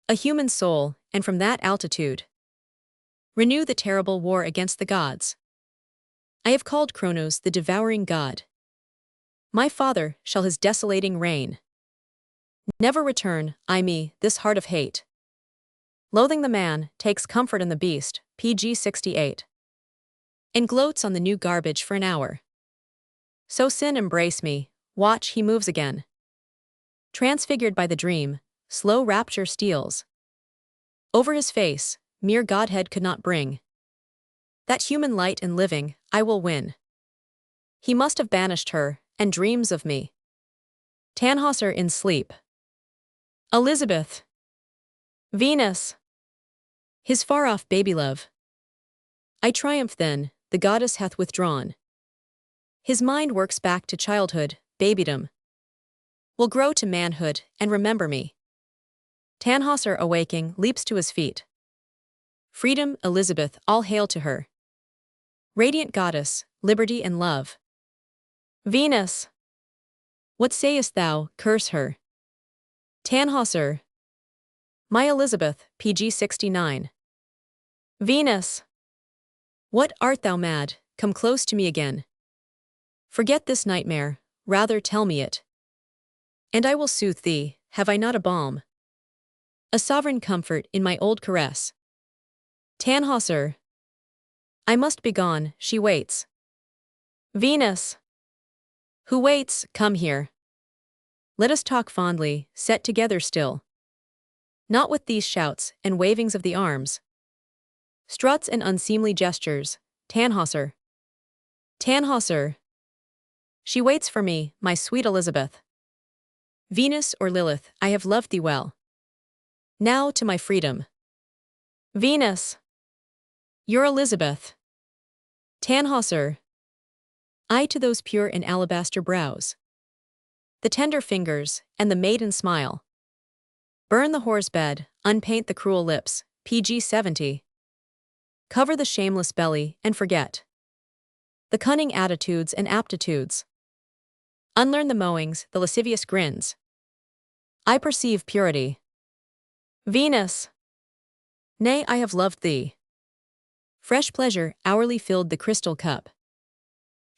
a human soul, and from that altitude renew the terrible war against the gods. I have called Kronos the devouring god. My father shall his desolating reign never return. I me, this heart of hate, loathing the man, takes comfort in the beast. PG 68. And gloats on the new garbage for an hour. So sin embrace me, watch he moves again. Transfigured by the dream, slow rapture steals over his face, mere godhead could not bring that human light, and living, I will win. He must have banished her, and dreams of me. Tannhäuser in sleep. Elizabeth. Venus. His far-off baby love. I triumph then, the goddess hath withdrawn. His mind works back to childhood, babydom will grow to manhood, and remember me. Tannhäuser awaking leaps to his feet. Freedom, Elizabeth, all hail to her. Radiant goddess, liberty and love. Venus. What sayest thou, curse her? Tannhäuser. My Elizabeth, PG 69. Venus. What, art thou mad? Come close to me again. Forget this nightmare, rather tell me it, and I will soothe thee. Have I not a balm, a sovereign comfort in my old caress? Tannhäuser. I must be gone, she waits. Venus. Who waits? Come here. Let us talk fondly, set together still. Not with these shouts and wavings of the arms. Struts and unseemly gestures, Tannhäuser. Tannhäuser. She waits for me, my sweet Elizabeth. Venus or Lilith, I have loved thee well. Now to my freedom. Venus. Your Elizabeth. Tannhäuser. I to those pure and alabaster brows. The tender fingers, and the maiden smile. Burn the whore's bed, unpaint the cruel lips, PG 70. Cover the shameless belly, and forget the cunning attitudes and aptitudes. Unlearn the mowings, the lascivious grins. I perceive purity. Venus. Nay, I have loved thee. Fresh pleasure hourly filled the crystal cup.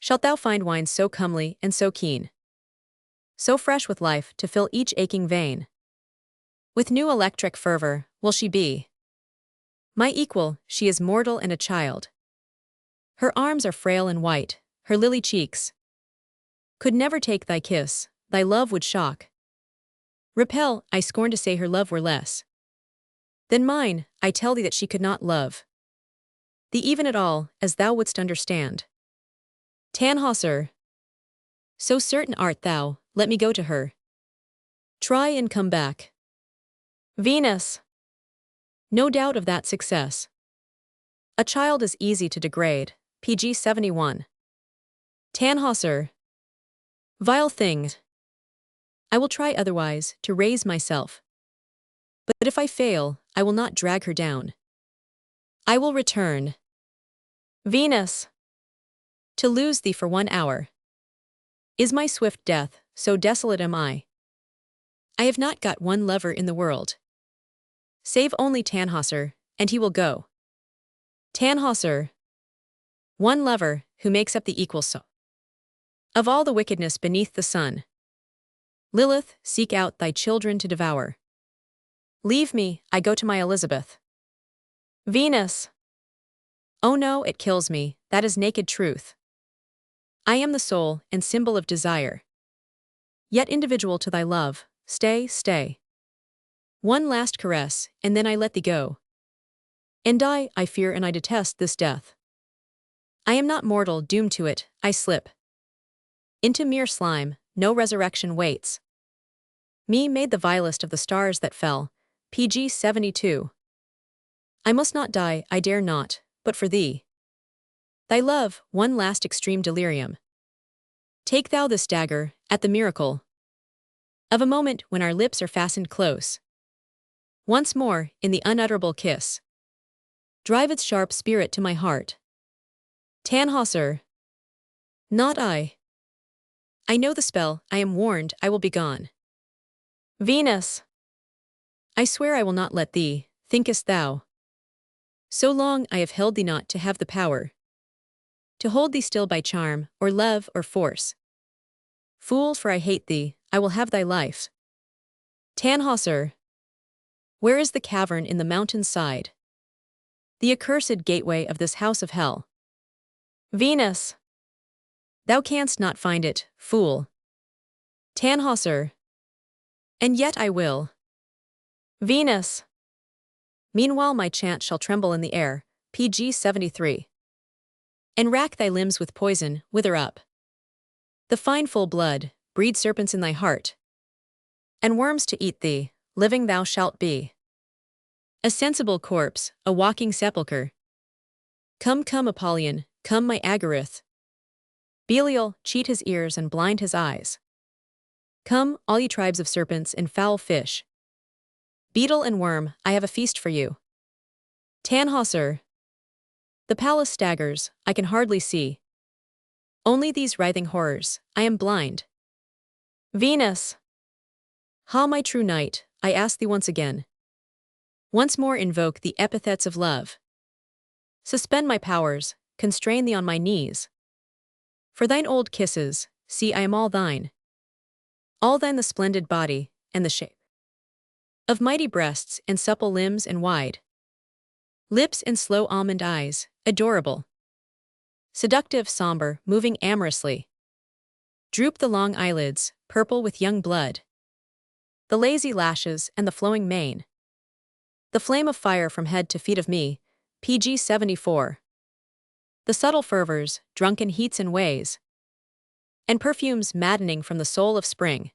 Shalt thou find wine so comely and so keen, so fresh with life to fill each aching vein? With new electric fervor will she be my equal. She is mortal and a child. Her arms are frail and white, her lily cheeks could never take thy kiss, thy love would shock. Repel, I scorn to say her love were less than mine, I tell thee that she could not love thee even at all, as thou wouldst understand. Tannhäuser. So certain art thou, let me go to her. Try and come back. Venus. No doubt of that success. A child is easy to degrade, PG 71. Tannhäuser. Vile thing. I will try otherwise, to raise myself. But if I fail, I will not drag her down. I will return. Venus. To lose thee for 1 hour is my swift death, so desolate am I. I have not got one lover in the world, save only Tannhäuser, and he will go. Tannhäuser. One lover, who makes up the equal so of all the wickedness beneath the sun. Lilith, seek out thy children to devour. Leave me, I go to my Elizabeth. Venus. Oh no, it kills me, that is naked truth. I am the soul and symbol of desire. Yet individual to thy love, stay, stay. One last caress, and then I let thee go. And I fear and I detest this death. I am not mortal, doomed to it, I slip into mere slime, no resurrection waits. Me made the vilest of the stars that fell, PG 72. I must not die, I dare not, but for thee. Thy love, one last extreme delirium. Take thou this dagger, at the miracle of a moment when our lips are fastened close. Once more, in the unutterable kiss, drive its sharp spirit to my heart. Tannhäuser. Not I. I know the spell, I am warned, I will be gone. Venus. I swear I will not let thee, thinkest thou? So long I have held thee not to have the power to hold thee still by charm, or love, or force. Fool, for I hate thee, I will have thy life. Tannhäuser. Where is the cavern in the mountain's side? The accursed gateway of this house of hell. Venus. Thou canst not find it, fool. Tannhäuser. And yet I will. Venus. Meanwhile my chant shall tremble in the air, PG 73. And rack thy limbs with poison, wither up. The fine full blood, breed serpents in thy heart. And worms to eat thee, living thou shalt be. A sensible corpse, a walking sepulchre. Come, come, Apollyon, come, my Agarith. Belial, cheat his ears and blind his eyes. Come, all ye tribes of serpents and foul fish. Beetle and worm, I have a feast for you. Tannhäuser. The palace staggers, I can hardly see. Only these writhing horrors, I am blind. Venus. Ha, my true knight, I ask thee once again. Once more invoke the epithets of love. Suspend my powers, constrain thee on my knees. For thine old kisses, see I am all thine. All thine the splendid body, and the shape of mighty breasts and supple limbs and wide lips and slow almond eyes, adorable. Seductive, somber, moving amorously. Droop the long eyelids, purple with young blood. The lazy lashes and the flowing mane. The flame of fire from head to feet of me, PG 74. The subtle fervors, drunken heats and ways, and perfumes maddening from the soul of spring.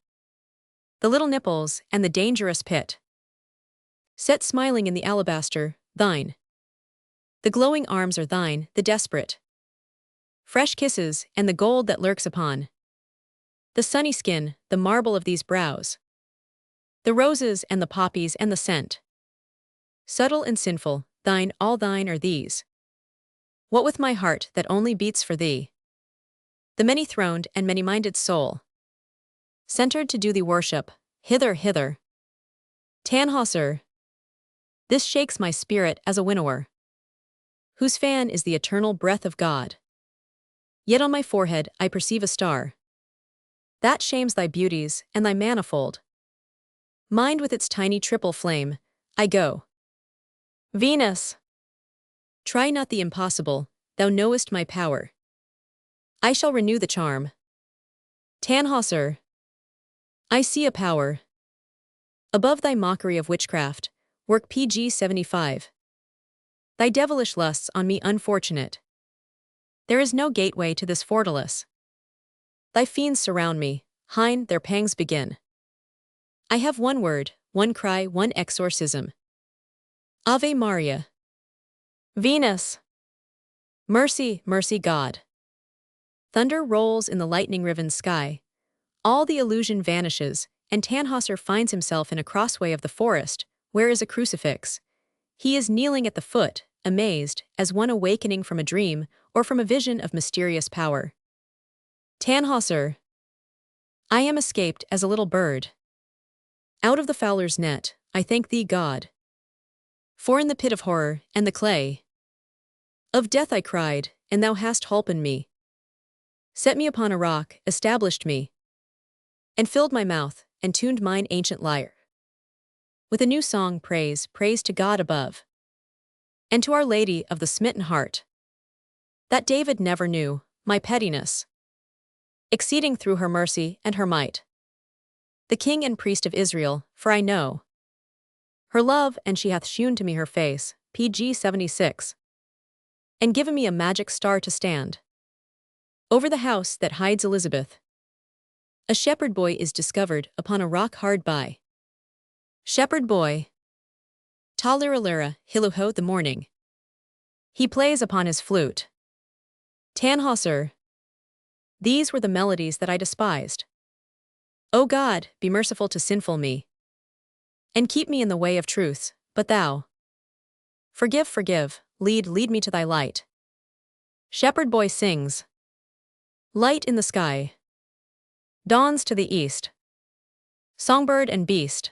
The little nipples and the dangerous pit, set smiling in the alabaster, thine. The glowing arms are thine, the desperate. Fresh kisses and the gold that lurks upon the sunny skin, the marble of these brows. The roses and the poppies and the scent. Subtle and sinful, thine, all thine are these. What with my heart that only beats for thee? The many-throned and many-minded soul, centered to do thee worship, hither, hither. Tannhäuser. This shakes my spirit as a winnower, whose fan is the eternal breath of God. Yet on my forehead I perceive a star, that shames thy beauties and thy manifold mind with its tiny triple flame. I go. Venus. Try not the impossible, thou knowest my power. I shall renew the charm. Tannhäuser. I see a power above thy mockery of witchcraft, work PG 75. Thy devilish lusts on me unfortunate. There is no gateway to this fortalice. Thy fiends surround me, hein, their pangs begin. I have one word, one cry, one exorcism. Ave Maria. Venus. Mercy, mercy God. Thunder rolls in the lightning-riven sky. All the illusion vanishes, and Tannhäuser finds himself in a crossway of the forest, where is a crucifix. He is kneeling at the foot, amazed, as one awakening from a dream or from a vision of mysterious power. Tannhäuser. I am escaped as a little bird. Out of the fowler's net, I thank thee, God. For in the pit of horror and the clay of death I cried, and thou hast holpen me. Set me upon a rock, established me, and filled my mouth, and tuned mine ancient lyre. With a new song praise, praise to God above, and to Our Lady of the smitten heart, that David never knew, my pettiness, exceeding through her mercy and her might. The King and Priest of Israel, for I know her love, and she hath shewn to me her face, PG 76. And given me a magic star to stand over the house that hides Elizabeth. A shepherd boy is discovered upon a rock hard by. Shepherd boy. Talira hiluho the morning. He plays upon his flute. Tannhäuser. These were the melodies that I despised. O God, be merciful to sinful me, and keep me in the way of truth, but thou. Forgive, forgive, lead me to thy light. Shepherd boy sings. Light in the sky. Dawns to the east. Songbird and beast.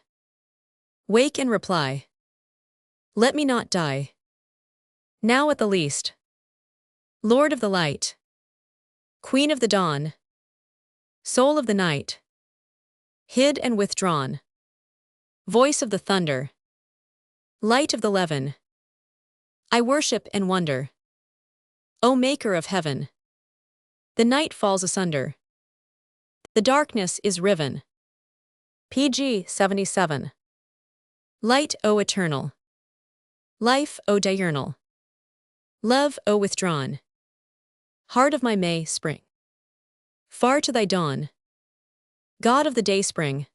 Wake and reply. Let me not die. Now at the least. Lord of the light. Queen of the dawn. Soul of the night. Hid and withdrawn. Voice of the thunder. Light of the levin. I worship and wonder. O Maker of heaven. The night falls asunder. The darkness is riven. PG 77. Light, O eternal. Life, O diurnal. Love, O withdrawn. Heart of my May, spring. Far to thy dawn. God of the day spring.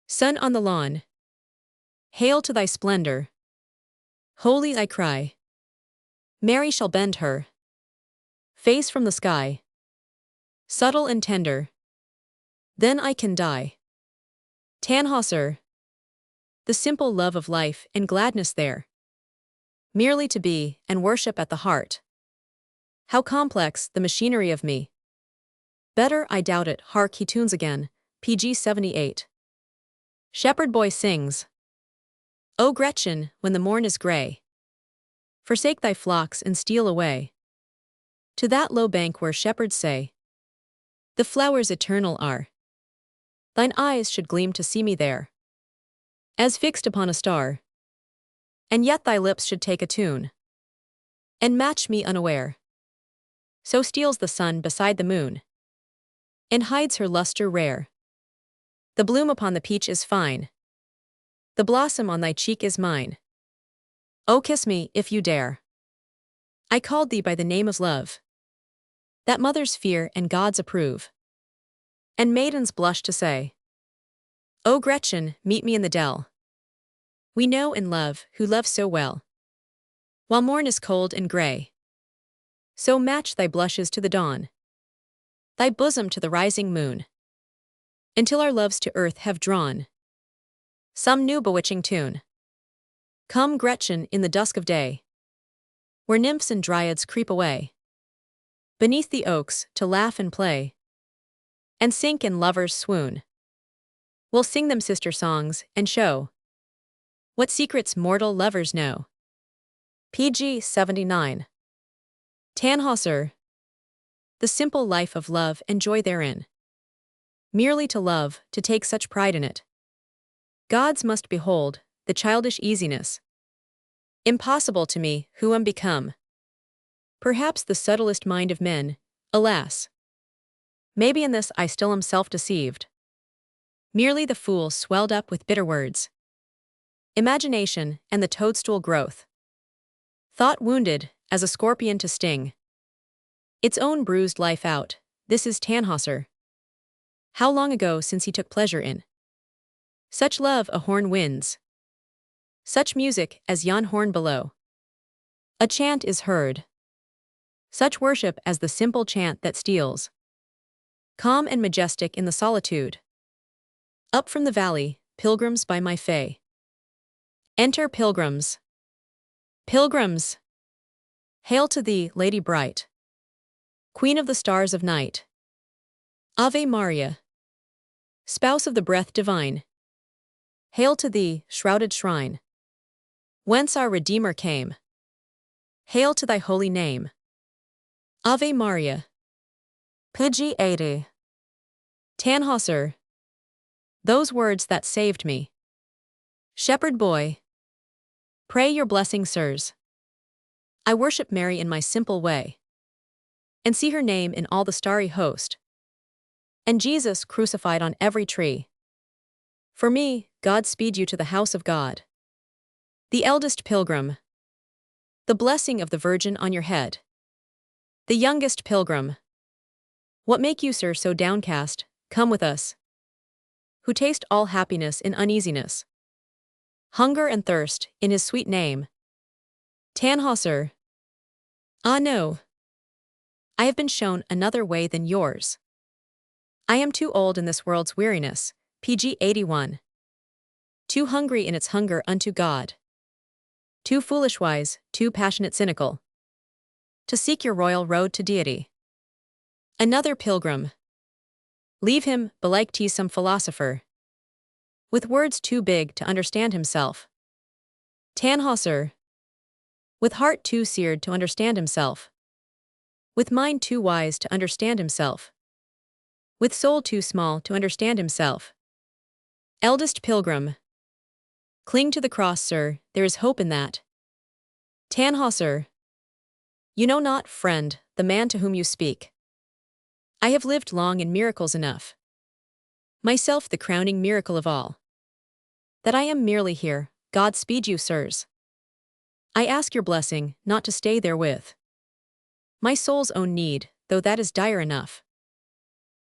Sun on the lawn. Hail to thy splendor. Holy I cry. Mary shall bend her face from the sky. Subtle and tender. Then I can die. Tannhäuser. The simple love of life and gladness there. Merely to be and worship at the heart. How complex the machinery of me. Better I doubt it, hark he tunes again, PG 78. Shepherd boy sings. O Gretchen, when the morn is grey, forsake thy flocks and steal away to that low bank where shepherds say the flowers eternal are. Thine eyes should gleam to see me there, as fixed upon a star, and yet thy lips should take a tune and match me unaware. So steals the sun beside the moon, and hides her luster rare. The bloom upon the peach is fine, the blossom on thy cheek is mine. Oh, kiss me, if you dare. I called thee by the name of love, that mothers fear and gods approve, and maidens blush to say. O Gretchen, meet me in the dell. We know and love, who love so well. While morn is cold and grey, so match thy blushes to the dawn, thy bosom to the rising moon, until our loves to earth have drawn some new bewitching tune. Come, Gretchen, in the dusk of day, where nymphs and dryads creep away beneath the oaks to laugh and play, and sink in lovers' swoon. We'll sing them sister songs and show what secrets mortal lovers know. PG 79. Tannhäuser. The simple life of love and joy therein. Merely to love, to take such pride in it. Gods must behold the childish easiness. Impossible to me, who am become perhaps the subtlest mind of men, alas. Maybe in this I still am self-deceived. Merely the fool swelled up with bitter words. Imagination and the toadstool growth. Thought wounded, as a scorpion to sting its own bruised life out. This is Tannhäuser. How long ago since he took pleasure in such love a horn wins, such music as yon horn below. A chant is heard, such worship as the simple chant that steals, calm and majestic in the solitude. Up from the valley, pilgrims by my fay. Enter pilgrims. Pilgrims! Hail to thee, Lady bright, Queen of the stars of night. Ave Maria, Spouse of the breath divine. Hail to thee, shrouded shrine, whence our Redeemer came. Hail to thy holy name. Ave Maria. PG 80. Tannhäuser. Those words that saved me. Shepherd boy. Pray your blessing, sirs. I worship Mary in my simple way, and see her name in all the starry host, and Jesus crucified on every tree. For me, God speed you to the house of God. The eldest pilgrim. The blessing of the Virgin on your head. The youngest pilgrim. What make you, sir, so downcast? Come with us, who taste all happiness in uneasiness, hunger and thirst, in his sweet name. Tannhäuser. Ah no. I have been shown another way than yours. I am too old in this world's weariness, PG 81. Too hungry in its hunger unto God. Too foolish wise, too passionate cynical, to seek your royal road to deity. Another pilgrim. Leave him, belike 'tis some philosopher, with words too big to understand himself. Tannhäuser. With heart too seared to understand himself. With mind too wise to understand himself. With soul too small to understand himself. Eldest pilgrim. Cling to the cross, sir, there is hope in that. Tannhäuser. You know not, friend, the man to whom you speak. I have lived long in miracles enough. Myself the crowning miracle of all. That I am merely here, God speed you, sirs. I ask your blessing, not to stay therewith. My soul's own need, though that is dire enough.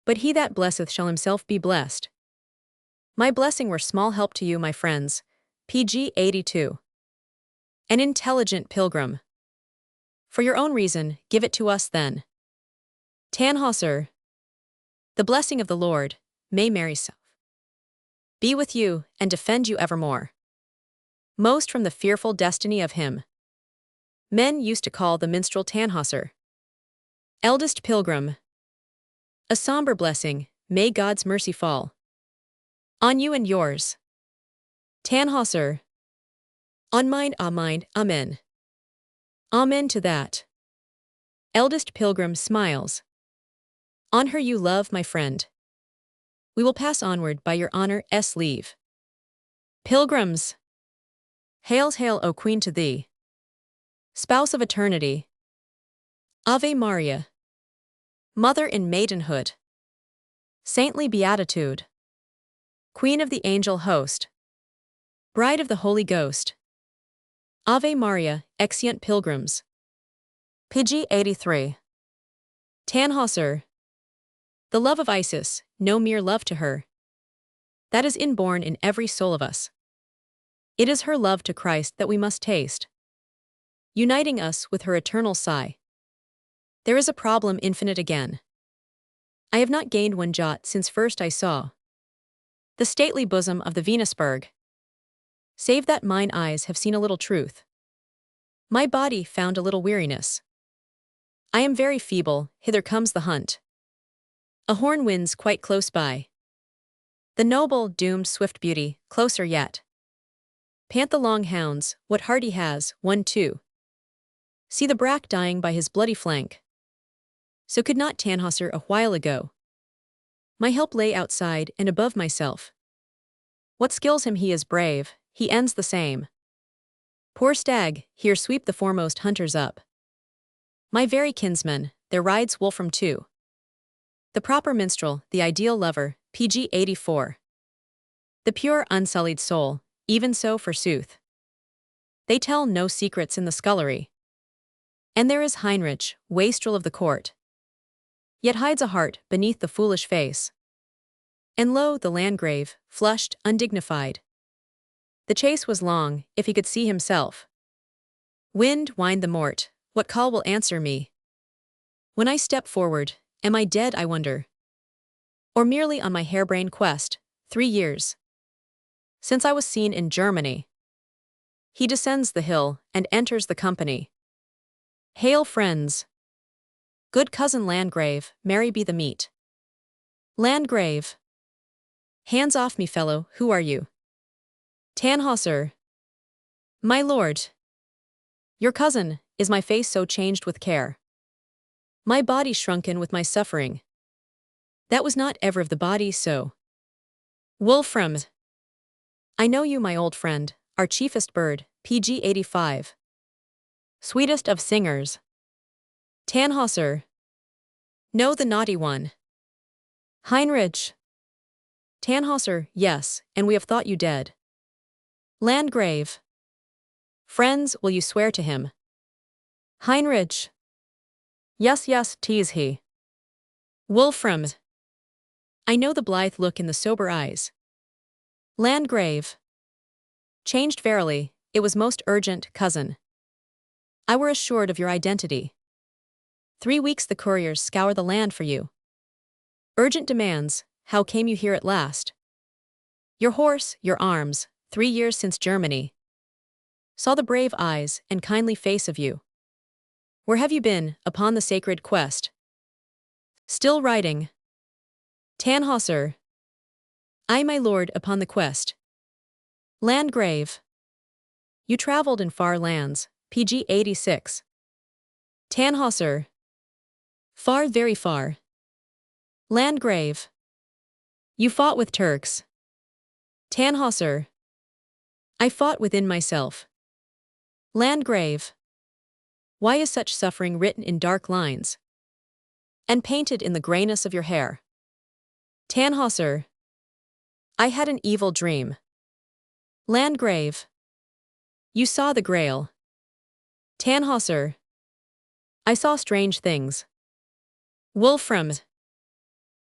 But he that blesseth shall himself be blessed. My blessing were small help to you, my friends. PG 82. An intelligent pilgrim. For your own reason, give it to us then. Tannhäuser. The blessing of the Lord, may Mary self be with you and defend you evermore. Most from the fearful destiny of him men used to call the minstrel Tannhäuser. Eldest pilgrim. A somber blessing, may God's mercy fall on you and yours. Tannhäuser. On mine, amen. Amen to that. Eldest pilgrim smiles. On her you love, my friend. We will pass onward by your honor's leave. Pilgrims. Hails, hail, O Queen, to thee, Spouse of eternity. Ave Maria. Mother in maidenhood. Saintly beatitude. Queen of the angel host. Bride of the Holy Ghost. Ave Maria, exeunt pilgrims. PG 83. Tannhäuser. The love of Isis, no mere love to her. That is inborn in every soul of us. It is her love to Christ that we must taste, uniting us with her eternal sigh. There is a problem infinite again. I have not gained one jot since first I saw the stately bosom of the Venusberg, save that mine eyes have seen a little truth. My body found a little weariness. I am very feeble, hither comes the hunt. A horn winds quite close by. The noble, doomed, swift beauty, closer yet. Pant the long hounds, what heart he has, 1, 2. See the brack dying by his bloody flank. So could not Tannhäuser a while ago. My help lay outside and above myself. What skills him he is brave, he ends the same. Poor stag, here sweep the foremost hunters up. My very kinsman, there rides Wolfram too. The proper minstrel, the ideal lover, PG 84. The pure unsullied soul, even so forsooth. They tell no secrets in the scullery. And there is Heinrich, wastrel of the court. Yet hides a heart beneath the foolish face. And lo, the Landgrave, flushed, undignified. The chase was long, if he could see himself. Wind, wind the mort, what call will answer me? When I step forward, am I dead, I wonder? Or merely on my harebrained quest, 3 years since I was seen in Germany. He descends the hill and enters the company. Hail, friends! Good cousin Landgrave, merry be the meat. Landgrave! Hands off me, fellow, who are you? Tannhäuser. My lord. Your cousin, is my face so changed with care? My body shrunken with my suffering. That was not ever of the body so. Wolfram. I know you, my old friend, our chiefest bird, PG 85. Sweetest of singers. Tannhäuser. No, the naughty one. Heinrich. Tannhäuser, yes, and we have thought you dead. Landgrave. Friends, will you swear to him? Heinrich. Yes, yes, tease he. Wolfram. I know the blithe look in the sober eyes. Landgrave. Changed verily, it was most urgent, cousin. I were assured of your identity. 3 weeks the couriers scour the land for you. Urgent demands, how came you here at last? Your horse, your arms, 3 years since Germany. Saw the brave eyes and kindly face of you. Where have you been, upon the sacred quest? Still riding. Tannhäuser. I, my lord, upon the quest. Landgrave. You travelled in far lands, PG 86. Tannhäuser. Far, very far. Landgrave. You fought with Turks. Tannhäuser. I fought within myself. Landgrave. Why is such suffering written in dark lines and painted in the grayness of your hair? Tannhäuser. I had an evil dream. Landgrave. You saw the Grail. Tannhäuser. I saw strange things. Wolfram.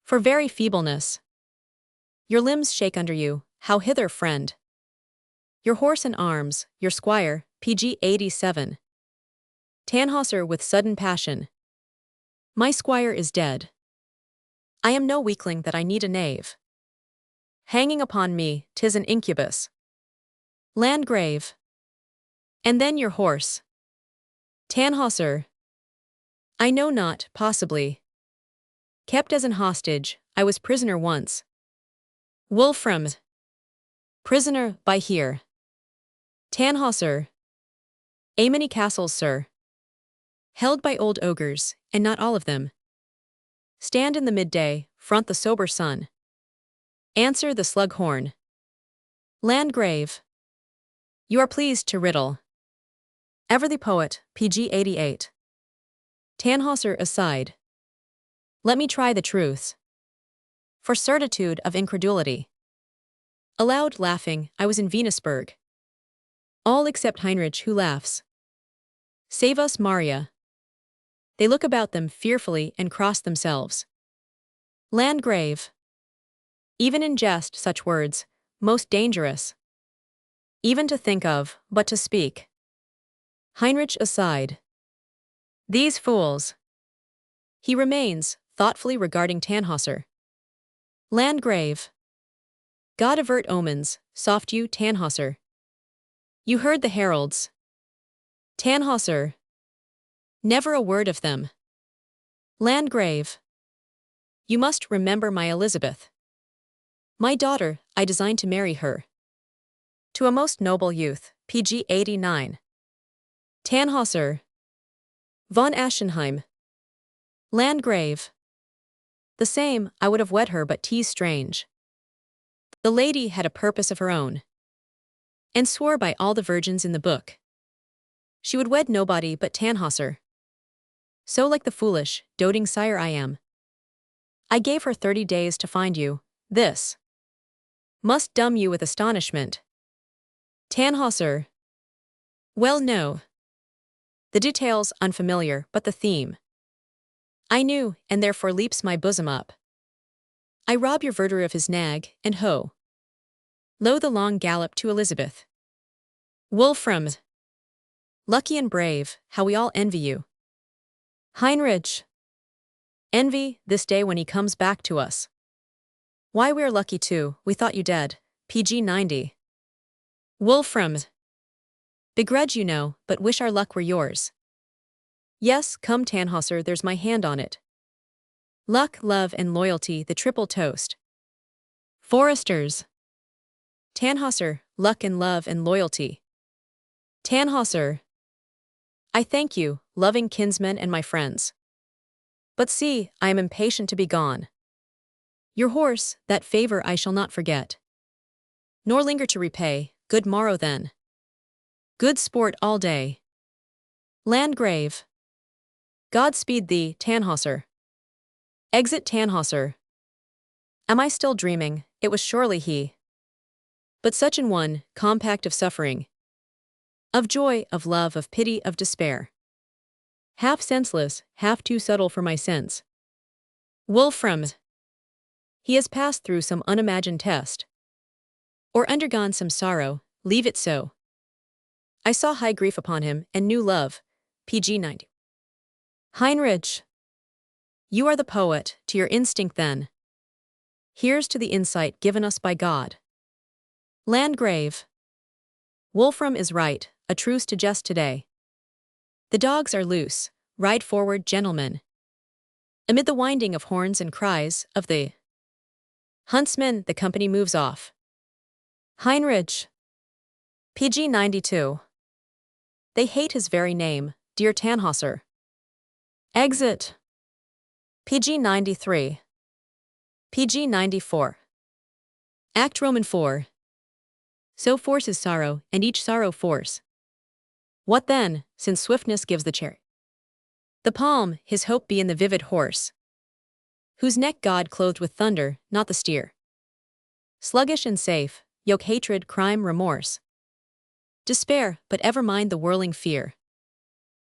For very feebleness. Your limbs shake under you, how hither, friend? Your horse and arms, your squire, PG 87. Tannhäuser with sudden passion. My squire is dead. I am no weakling that I need a knave. Hanging upon me, 'tis an incubus. Landgrave. And then your horse. Tannhäuser. I know not, possibly. Kept as an hostage, I was prisoner once. Wolfram. Prisoner, by here. Tannhäuser. A many castles, sir. Held by old ogres, and not all of them. Stand in the midday, front the sober sun. Answer the slug horn. Landgrave. You are pleased to riddle. Ever the poet, PG 88. Tannhäuser aside. Let me try the truths. For certitude of incredulity. Aloud laughing, I was in Venusberg. All except Heinrich, who laughs. Save us, Maria. They look about them fearfully and cross themselves. Landgrave. Even in jest, such words, most dangerous. Even to think of, but to speak. Heinrich aside. These fools. He remains, thoughtfully regarding Tannhäuser. Landgrave. God avert omens, soft you, Tannhäuser. You heard the heralds. Tannhäuser. Never a word of them. Landgrave. You must remember my Elizabeth. My daughter, I design to marry her. To a most noble youth, pg 89. Tannhäuser. Von Aschenheim. Landgrave. The same, I would have wed her, but 'tis strange. The lady had a purpose of her own, and swore by all the virgins in the book. She would wed nobody but Tannhäuser. So like the foolish, doting sire I am. I gave her 30 days to find you. This must dumb you with astonishment. Tannhäuser. Well, no. The details unfamiliar, but the theme I knew, and therefore leaps my bosom up. I rob your verder of his nag, and ho! Lo the long gallop to Elizabeth. Wolfram. Lucky and brave, how we all envy you. Heinrich. Envy, this day when he comes back to us. Why we're lucky too, we thought you dead, pg 90. Wolfram. Begrudge you know, but wish our luck were yours. Yes, come Tannhäuser, there's my hand on it. Luck, love, and loyalty, the triple toast. Foresters. Tannhäuser, luck and love and loyalty. Tannhäuser. I thank you, loving kinsmen and my friends. But see, I am impatient to be gone. Your horse, that favor I shall not forget. Nor linger to repay, good morrow then. Good sport all day. Landgrave. God speed thee, Tannhäuser. Exit Tannhäuser. Am I still dreaming? It was surely he. But such an one, compact of suffering, of joy, of love, of pity, of despair. Half senseless, half too subtle for my sense. Wolfram. He has passed through some unimagined test, or undergone some sorrow, leave it so. I saw high grief upon him, and new love, pg 90. Heinrich. You are the poet, to your instinct then. Here's to the insight given us by God. Landgrave. Wolfram is right, a truce to jest today. The dogs are loose, ride forward, gentlemen. Amid the winding of horns and cries of the huntsmen, the company moves off. Heinrich. pg 92. They hate his very name, dear Tannhäuser. Exit. pg 93. pg 94. Act Roman 4. So force is sorrow, and each sorrow force. What then, since swiftness gives the chariot? The palm, his hope be in the vivid horse, whose neck God clothed with thunder, not the steer. Sluggish and safe, yoke hatred, crime, remorse. Despair, but ever mind the whirling fear.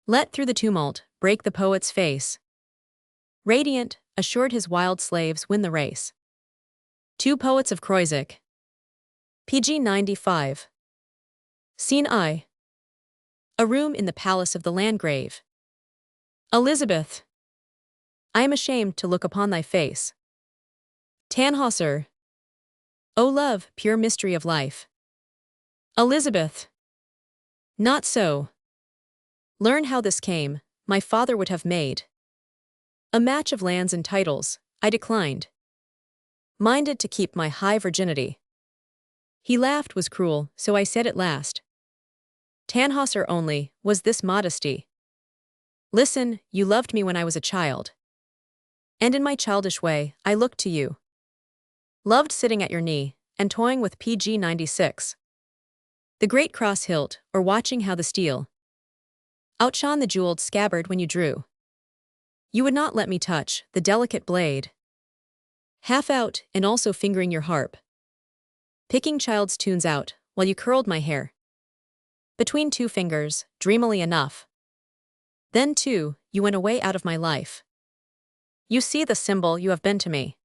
Let through the tumult, break the poet's face. Radiant, assured his wild slaves win the race. Two poets of Croisic. pg 95. Scene I. A room in the palace of the Landgrave. Elizabeth. I am ashamed to look upon thy face. Tannhäuser. O love, pure mystery of life. Elizabeth. Not so. Learn how this came, my father would have made a match of lands and titles, I declined, minded to keep my high virginity. He laughed, was cruel, so I said at last. Tannhäuser only, was this modesty. Listen, you loved me when I was a child. And in my childish way, I looked to you. Loved sitting at your knee, and toying with pg 96. The great cross hilt, or watching how the steel outshone the jeweled scabbard when you drew. You would not let me touch the delicate blade. Half out, and also fingering your harp. Picking child's tunes out, while you curled my hair. between two fingers, dreamily enough. Then too, you went away out of my life. You see the symbol you have been to me.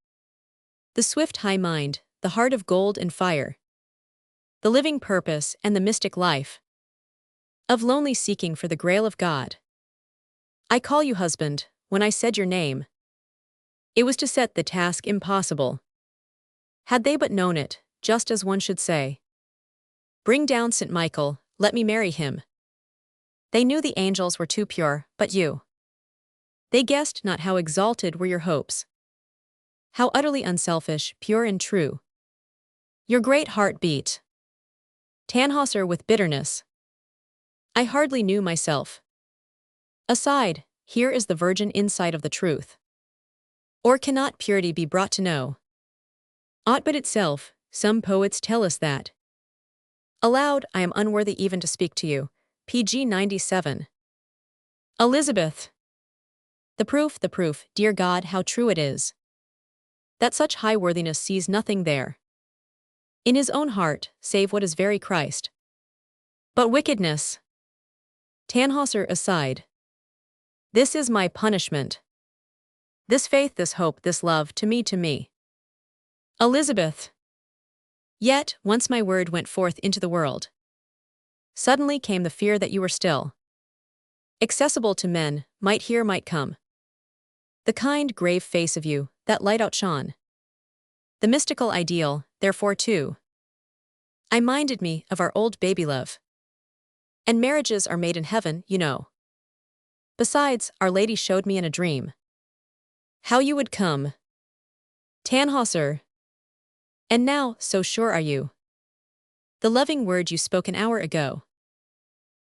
The swift high mind, the heart of gold and fire. The living purpose and the mystic life. Of lonely seeking for the grail of God. I call you husband, when I said your name. It was to set the task impossible. Had they but known it, just as one should say. Bring down St. Michael, let me marry him. They knew the angels were too pure, but you. They guessed not how exalted were your hopes. How utterly unselfish, pure and true. Your great heart beat. Tannhäuser with bitterness. I hardly knew myself. Aside, here is the virgin insight of the truth. Or cannot purity be brought to know aught but itself? Some poets tell us that. Aloud, I am unworthy even to speak to you. pg 97. Elizabeth. The proof, dear God, how true it is. That such high worthiness sees nothing there. In his own heart, save what is very Christ. But wickedness. Tannhäuser aside. This is my punishment. This faith, this hope, this love, to me. Elizabeth. Yet, once my word went forth into the world. Suddenly came the fear that you were still accessible to men, might hear, might come. The kind, grave face of you, that light outshone. The mystical ideal, therefore too. I minded me of our old baby love. And marriages are made in heaven, you know. Besides, Our Lady showed me in a dream how you would come. Tannhäuser. And now, so sure are you. The loving word you spoke an hour ago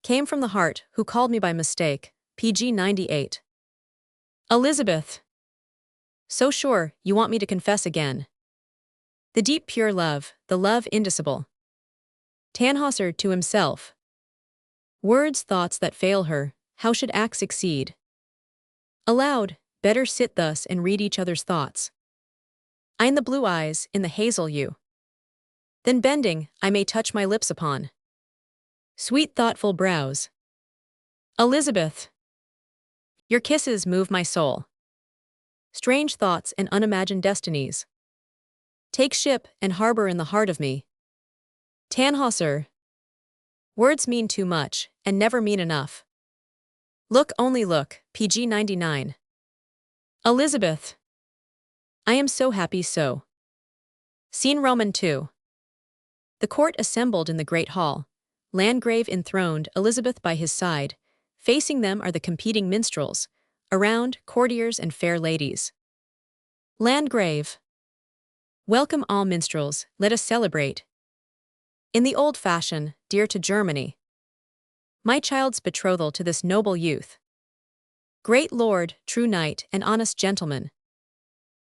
came from the heart who called me by mistake. pg 98. Elizabeth. So sure, you want me to confess again. The deep pure love, the love indicible. Tannhäuser to himself. Words, thoughts that fail her, how should acts succeed? Aloud, better sit thus and read each other's thoughts. I in the blue eyes, in the hazel you. Then bending, I may touch my lips upon sweet thoughtful brows. Elizabeth. Your kisses move my soul. Strange thoughts and unimagined destinies take ship and harbor in the heart of me. Tannhäuser. Words mean too much, and never mean enough. Look, only look. pg 99. Elizabeth. I am so happy so. Scene Roman 2. The court assembled in the great hall. Landgrave enthroned, Elizabeth by his side. Facing them are the competing minstrels. Around, courtiers and fair ladies. Landgrave. Welcome all minstrels, let us celebrate. In the old fashion, dear to Germany. My child's betrothal to this noble youth. Great lord, true knight, and honest gentleman.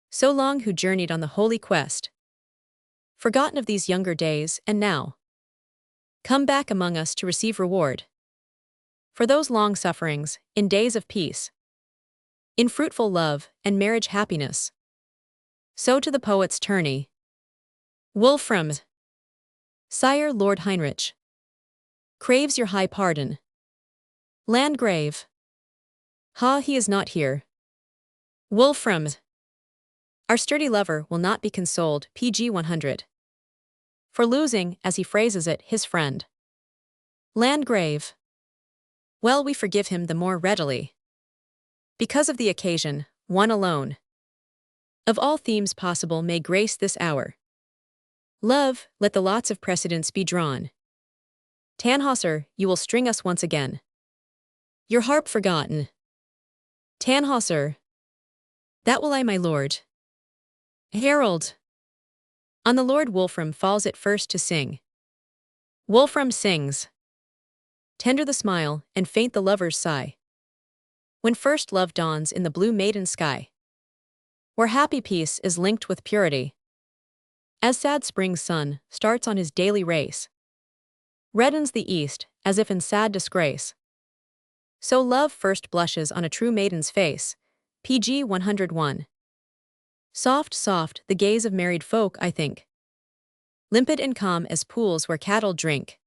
So long who journeyed on the holy quest. Forgotten of these younger days, and now come back among us to receive reward for those long sufferings, in days of peace, in fruitful love, and marriage happiness. So to the poet's tourney. Wolfram. Sire Lord Heinrich craves your high pardon. Landgrave. Ha, he is not here. Wolfram. Our sturdy lover will not be consoled. pg 100. For losing, as he phrases it, his friend. Landgrave. Well, we forgive him the more readily because of the occasion, one alone. Of all themes possible may grace this hour. Love, let the lots of precedents be drawn. Tannhäuser, you will string us once again. Your harp forgotten. Tannhäuser. That will I, my lord. Herald. On the Lord Wolfram falls it first to sing. Wolfram sings. Tender the smile, and faint the lover's sigh. When first love dawns in the blue maiden sky. Where happy peace is linked with purity. As sad spring's sun starts on his daily race. Reddens the east, as if in sad disgrace. So love first blushes on a true maiden's face. pg 101. Soft, soft, the gaze of married folk, I think. Limpid and calm as pools where cattle drink.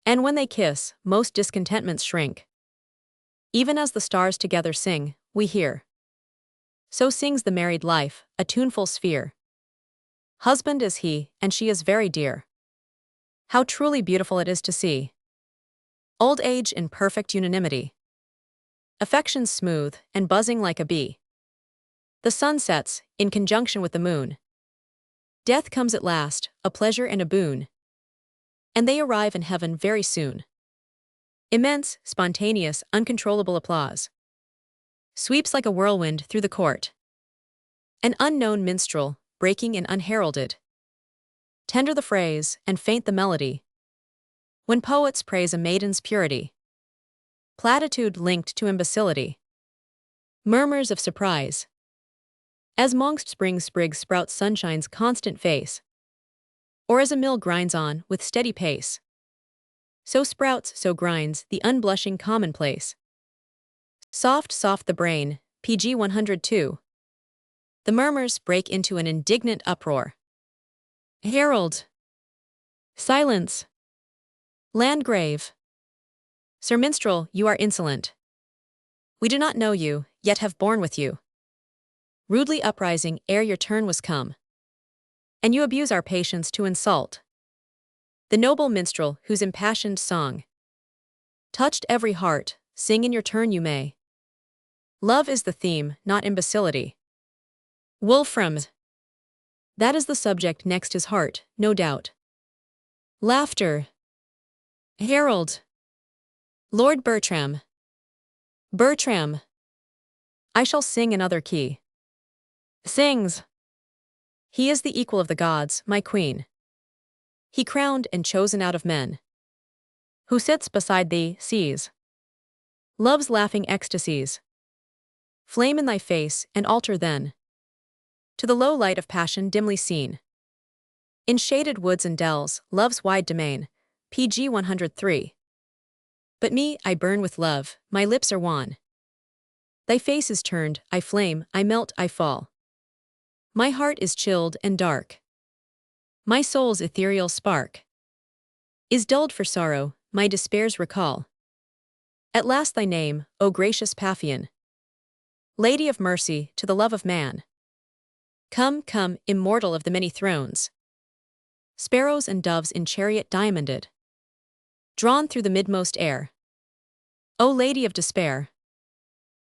And when they kiss, most discontentments shrink. Even as the stars together sing, we hear. So sings the married life, a tuneful sphere. Husband is he, and she is very dear. How truly beautiful it is to see. Old age in perfect unanimity. Affections smooth, and buzzing like a bee. The sun sets, in conjunction with the moon. Death comes at last, a pleasure and a boon. And they arrive in heaven very soon. Immense, spontaneous, uncontrollable applause sweeps like a whirlwind through the court. An unknown minstrel, breaking in unheralded. Tender the phrase, and faint the melody. When poets praise a maiden's purity. Platitude linked to imbecility. Murmurs of surprise. As mongst spring sprig sprouts sunshine's constant face. Or as a mill grinds on with steady pace. So sprouts, so grinds, the unblushing commonplace. Soft, soft the brain, PG 102. The murmurs break into an indignant uproar. Herald. Silence. Landgrave. Sir Minstrel, you are insolent. We do not know you, yet have borne with you. Rudely uprising ere your turn was come. And you abuse our patience to insult. The noble minstrel whose impassioned song touched every heart, sing in your turn you may. Love is the theme, not imbecility. Wolfram. That is the subject next his heart, no doubt. Laughter. Herald. Lord Bertram. Bertram. I shall sing another key. Sings. He is the equal of the gods, my queen. He crowned and chosen out of men. Who sits beside thee, sees love's laughing ecstasies. Flame in thy face, and altar then to the low light of passion dimly seen. In shaded woods and dells, love's wide domain, PG 103. But me, I burn with love, my lips are wan. Thy face is turned, I flame, I melt, I fall. My heart is chilled and dark. My soul's ethereal spark is dulled for sorrow, my despairs recall. At last thy name, O gracious Paphian, Lady of mercy to the love of man. Come, come, immortal of the many thrones. Sparrows and doves in chariot diamonded, drawn through the midmost air. O Lady of despair,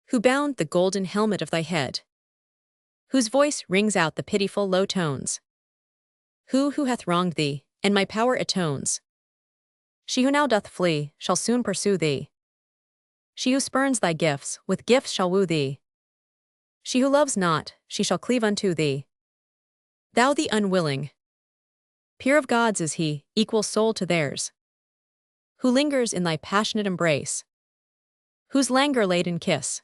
who bound the golden helmet of thy head, whose voice rings out the pitiful low tones. Who hath wronged thee, and my power atones. She who now doth flee, shall soon pursue thee. She who spurns thy gifts, with gifts shall woo thee. She who loves not, she shall cleave unto thee. Thou the unwilling. Peer of gods is he, equal soul to theirs. Who lingers in thy passionate embrace. Whose languor-laden kiss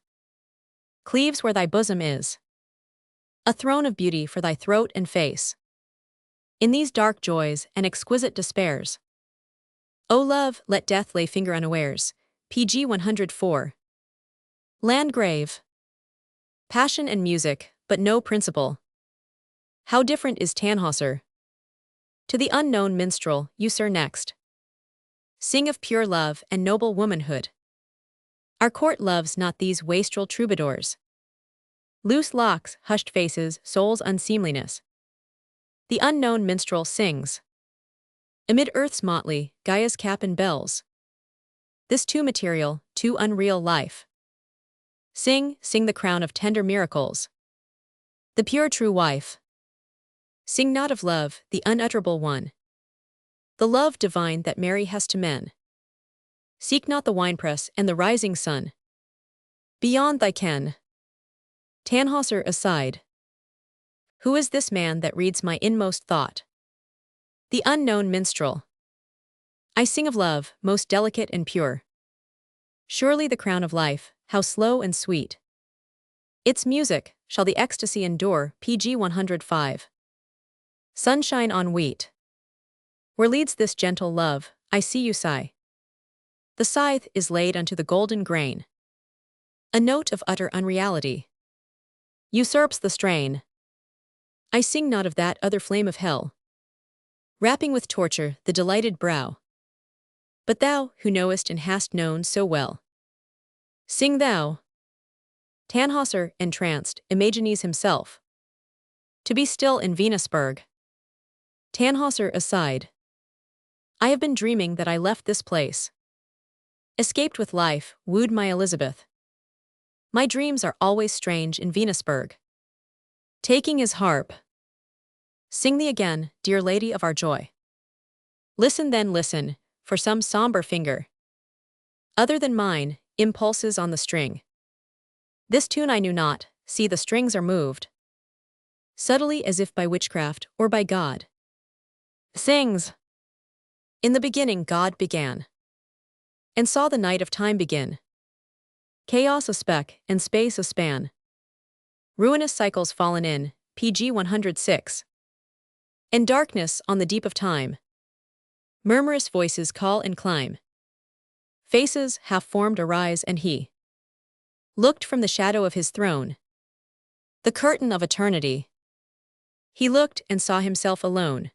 cleaves where thy bosom is. A throne of beauty for thy throat and face. In these dark joys and exquisite despairs. O love, let death lay finger unawares, PG 104. Landgrave. Passion and music, but no principle. How different is Tannhäuser. To the unknown minstrel, you sir next. Sing of pure love and noble womanhood. Our court loves not these wastrel troubadours. Loose locks, hushed faces, soul's unseemliness. The unknown minstrel sings. Amid earth's motley, Gaia's cap and bells. This too material, too unreal life. Sing, sing the crown of tender miracles. The pure true wife. Sing not of love, the unutterable one. The love divine that Mary has to men. Seek not the winepress and the rising sun. Beyond thy ken. Tannhäuser aside. Who is this man that reads my inmost thought? The unknown minstrel. I sing of love, most delicate and pure. Surely the crown of life, how slow and sweet. Its music, shall the ecstasy endure, PG 105. Sunshine on wheat. Where leads this gentle love, I see you sigh. The scythe is laid unto the golden grain. A note of utter unreality usurps the strain. I sing not of that other flame of hell, wrapping with torture the delighted brow, But thou, who knowest and hast known so well, sing thou. Tannhäuser, entranced, imagines himself to be still in Venusberg. Tannhäuser aside. I have been dreaming that I left this place, escaped with life, wooed my Elizabeth. My dreams are always strange in Venusberg. Taking his harp. Sing thee again, dear lady of our joy. Listen then, listen, for some somber finger, other than mine, impulses on the string. This tune I knew not, see the strings are moved, subtly as if by witchcraft or by God. Sings. In the beginning God began, and saw the night of time begin. Chaos a speck, and space a span. Ruinous cycles fallen in, pg 106. And darkness on the deep of time. Murmurous voices call and climb. Faces half-formed arise and he looked from the shadow of his throne, the curtain of eternity. He looked and saw himself alone.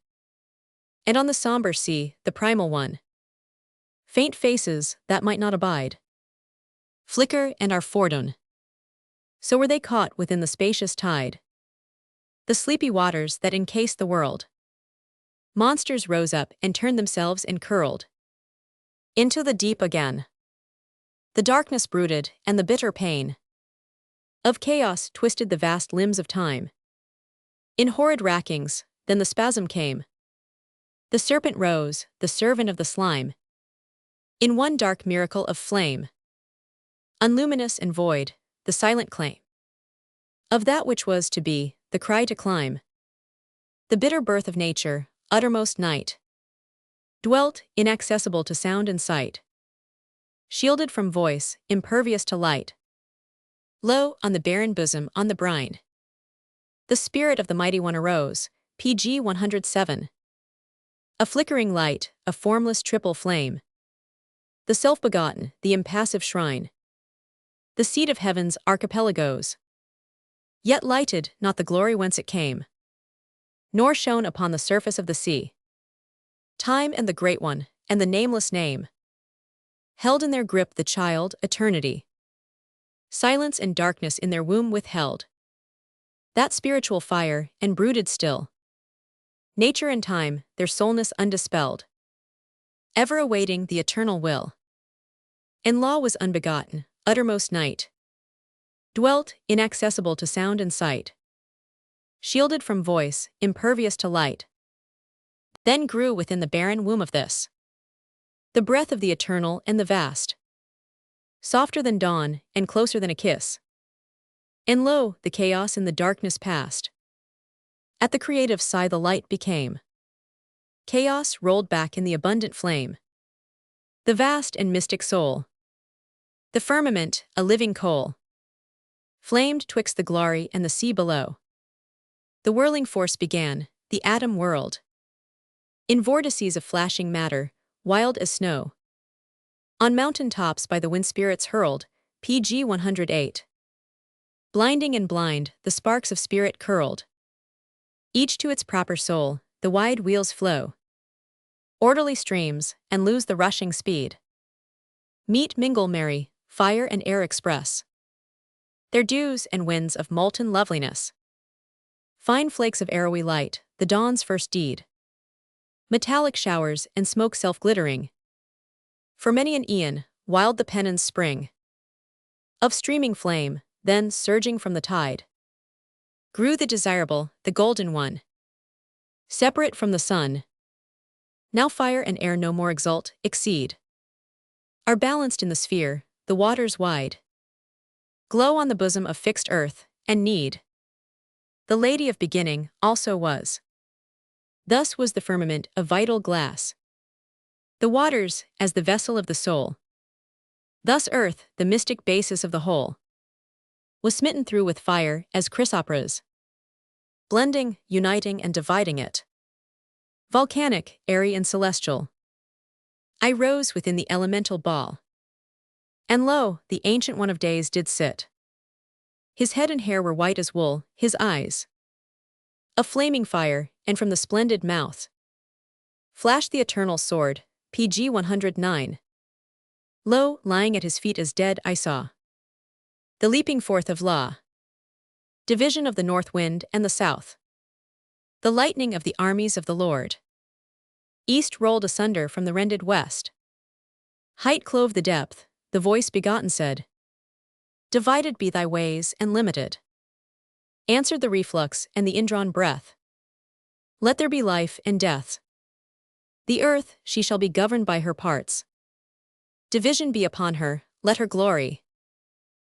And on the somber sea, the primal one. Faint faces that might not abide flicker and are fordone. So were they caught within the spacious tide, the sleepy waters that encase the world. Monsters rose up and turned themselves and curled into the deep again. The darkness brooded, and the bitter pain of chaos twisted the vast limbs of time. In horrid rackings, then the spasm came. The serpent rose, the servant of the slime. In one dark miracle of flame, unluminous and void, the silent claim of that which was to be, the cry to climb. The bitter birth of nature, uttermost night, dwelt, inaccessible to sound and sight, shielded from voice, impervious to light. Lo, on the barren bosom, on the brine, the spirit of the mighty one arose, pg 107. A flickering light, a formless triple flame, the self-begotten, the impassive shrine, the seat of heaven's archipelagos, yet lighted not the glory whence it came, nor shone upon the surface of the sea. Time and the Great One, and the nameless name, held in their grip the child, eternity. Silence and darkness in their womb withheld that spiritual fire, and brooded still. Nature and time, their soulness undispelled, ever awaiting the eternal will. And law was unbegotten, uttermost night, dwelt, inaccessible to sound and sight, shielded from voice, impervious to light. Then grew within the barren womb of this the breath of the eternal and the vast, softer than dawn, and closer than a kiss. And lo, the chaos and the darkness passed. At the creative sigh the light became. Chaos rolled back in the abundant flame. The vast and mystic soul, the firmament, a living coal, flamed twixt the glory and the sea below. The whirling force began, the atom whirled in vortices of flashing matter, wild as snow. On mountain tops by the wind spirits hurled, pg 108. Blinding and blind, the sparks of spirit curled. Each to its proper soul, the wide wheels flow. Orderly streams, and lose the rushing speed. Meet mingle merry, fire and air express their dews and winds of molten loveliness. Fine flakes of arrowy light, the dawn's first deed. Metallic showers and smoke self-glittering. For many an eon, wild the pennons spring of streaming flame, then, surging from the tide, grew the desirable, the golden one. Separate from the sun, now fire and air no more exult, exceed, are balanced in the sphere, the waters wide, glow on the bosom of fixed earth, and need. The lady of beginning also was. Thus was the firmament of vital glass. The waters, as the vessel of the soul. Thus earth, the mystic basis of the whole, was smitten through with fire as chrysopras, blending, uniting and dividing it. Volcanic, airy and celestial. I rose within the elemental ball. And lo, the Ancient One of Days did sit. His head and hair were white as wool, his eyes a flaming fire, and from the splendid mouth flashed the eternal sword, pg 109. Lo, lying at his feet as dead I saw the leaping forth of law, division of the north wind and the south, the lightning of the armies of the Lord. East rolled asunder from the rended west. Height clove the depth, the voice begotten said, divided be thy ways and limited. Answered the reflux and the indrawn breath, let there be life and death. The earth, she shall be governed by her parts. Division be upon her, let her glory.